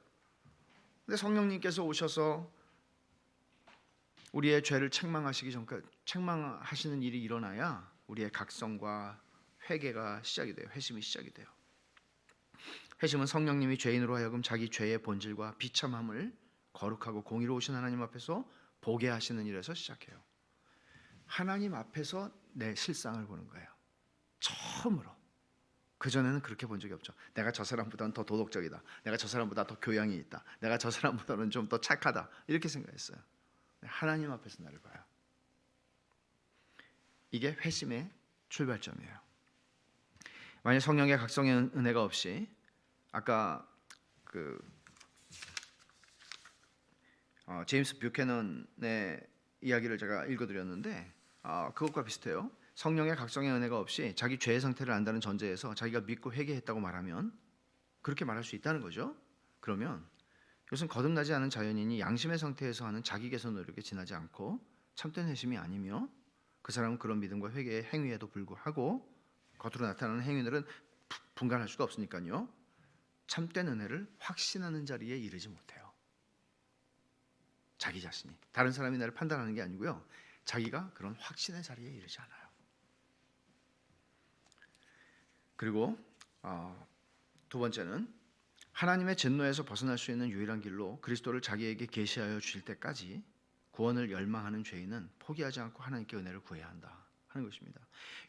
근데 성령님께서 오셔서 우리의 죄를 책망하시기 전까지 책망하시는 일이 일어나야 우리의 각성과 회개가 시작이 돼요. 회심이 시작이 돼요. 회심은 성령님이 죄인으로 하여금 자기 죄의 본질과 비참함을 거룩하고 공의로우신 하나님 앞에서 보게 하시는 일에서 시작해요. 하나님 앞에서 내 실상을 보는 거예요. 처음으로. 그전에는 그렇게 본 적이 없죠. 내가 저 사람보다는 더 도덕적이다. 내가 저 사람보다 더 교양이 있다. 내가 저 사람보다는 좀 더 착하다. 이렇게 생각했어요. 하나님 앞에서 나를 봐요. 이게 회심의 출발점이에요. 만약 성령의 각성의 은혜가 없이 아까 제임스 뷰캐넌의 이야기를 제가 읽어드렸는데 그것과 비슷해요. 성령의 각성의 은혜가 없이 자기 죄의 상태를 안다는 전제에서 자기가 믿고 회개했다고 말하면 그렇게 말할 수 있다는 거죠. 그러면 이것은 거듭나지 않은 자연인이 양심의 상태에서 하는 자기 개선 노력에 지나지 않고 참된 회심이 아니며 그 사람은 그런 믿음과 회개의 행위에도 불구하고 겉으로 나타나는 행위들은 분간할 수가 없으니까요. 참된 은혜를 확신하는 자리에 이르지 못해요. 자기 자신이 다른 사람이 나를 판단하는 게 아니고요. 자기가 그런 확신의 자리에 이르지 않아요. 그리고 두 번째는 하나님의 진노에서 벗어날 수 있는 유일한 길로 그리스도를 자기에게 계시하여 주실 때까지 구원을 열망하는 죄인은 포기하지 않고 하나님께 은혜를 구해야 한다 하는 것입니다.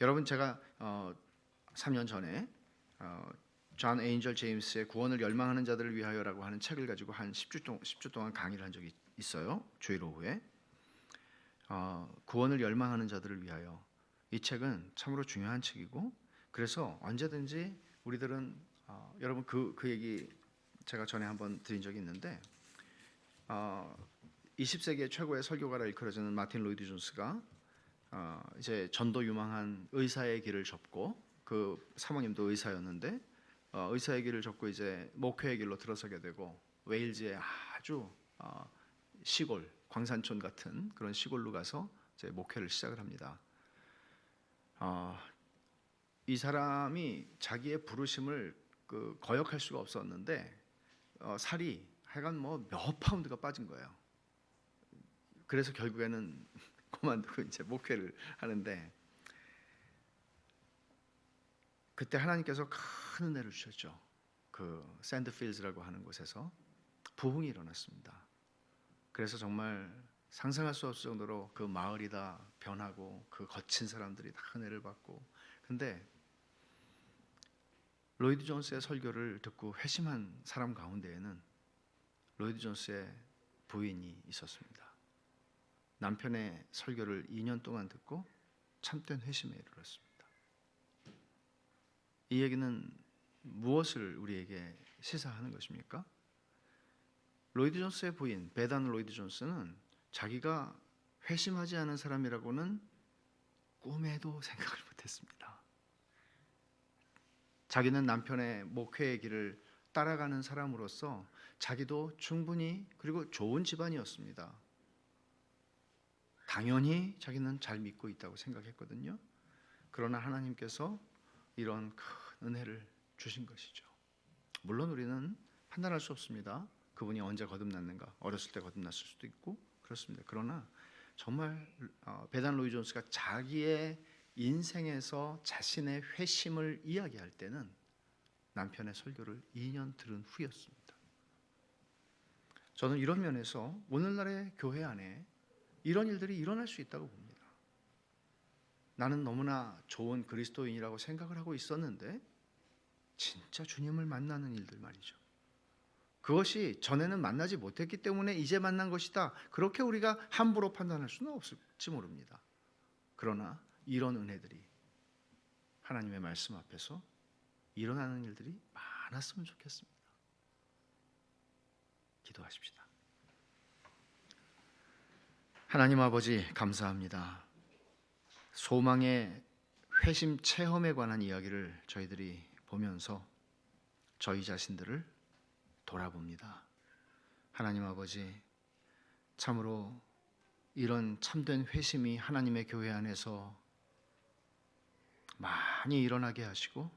여러분 제가 3년 전에 존 에인절 제임스의 구원을 열망하는 자들을 위하여라고 하는 책을 가지고 한 10주 동안 강의를 한 적이 있어요. 주일 오후에. 구원을 열망하는 자들을 위하여. 이 책은 참으로 중요한 책이고 그래서 언제든지 우리들은 여러분 그 얘기 제가 전에 한번 드린 적이 있는데 20세기의 최고의 설교가라 일컬어지는 마틴 로이드 존스가 이제 전도 유망한 의사의 길을 접고 그 사모님도 의사였는데 의사의 길을 접고 이제 목회의 길로 들어서게 되고 웨일즈의 아주 시골 광산촌 같은 그런 시골로 가서 이제 목회를 시작을 합니다. 이 사람이 자기의 부르심을 거역할 수가 없었는데 살이 하여간 뭐 몇 파운드가 빠진 거예요. 그래서 결국에는 그만두고 이제 목회를 하는데 그때 하나님께서 큰 은혜를 주셨죠. 그 샌드필즈라고 하는 곳에서 부흥이 일어났습니다. 그래서 정말 상상할 수 없을 정도로 그 마을이 다 변하고 그 거친 사람들이 다 은혜를 받고 근데 로이드 존스의 설교를 듣고 회심한 사람 가운데에는 로이드 존스의 부인이 있었습니다. 남편의 설교를 2년 동안 듣고 참된 회심에 이르렀습니다. 이 얘기는 무엇을 우리에게 시사하는 것입니까? 로이드 존스의 부인 베단 로이드 존스는 자기가 회심하지 않은 사람이라고는 꿈에도 생각을 못했습니다. 자기는 남편의 목회의 길을 따라가는 사람으로서 자기도 충분히 그리고 좋은 집안이었습니다. 당연히 자기는 잘 믿고 있다고 생각했거든요. 그러나 하나님께서 이런 큰 은혜를 주신 것이죠. 물론 우리는 판단할 수 없습니다. 그분이 언제 거듭났는가, 어렸을 때 거듭났을 수도 있고 그렇습니다. 그러나 정말 베단 로이 존스가 자기의 인생에서 자신의 회심을 이야기할 때는 남편의 설교를 2년 들은 후였습니다. 저는 이런 면에서 오늘날의 교회 안에 이런 일들이 일어날 수 있다고 봅니다. 나는 너무나 좋은 그리스도인이라고 생각을 하고 있었는데 진짜 주님을 만나는 일들 말이죠. 그것이 전에는 만나지 못했기 때문에 이제 만난 것이다. 그렇게 우리가 함부로 판단할 수는 없을지 모릅니다. 그러나 이런 은혜들이 하나님의 말씀 앞에서 일어나는 일들이 많았으면 좋겠습니다. 기도하십시다. 하나님 아버지 감사합니다. 소망의 회심 체험에 관한 이야기를 저희들이 보면서 저희 자신들을 돌아봅니다. 하나님 아버지 참으로 이런 참된 회심이 하나님의 교회 안에서 많이 일어나게 하시고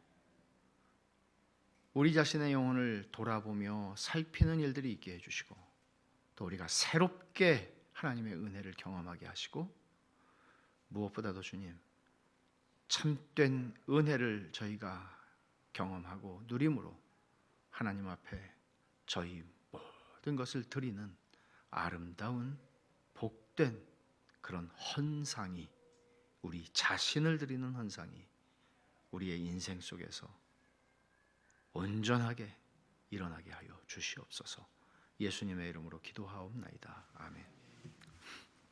우리 자신의 영혼을 돌아보며 살피는 일들이 있게 해주시고 또 우리가 새롭게 하나님의 은혜를 경험하게 하시고 무엇보다도 주님 참된 은혜를 저희가 경험하고 누림으로 하나님 앞에 저희 모든 것을 드리는 아름다운 복된 그런 헌상이 우리 자신을 드리는 헌상이 우리의 인생 속에서 온전하게 일어나게 하여 주시옵소서. 예수님의 이름으로 기도하옵나이다. 아멘.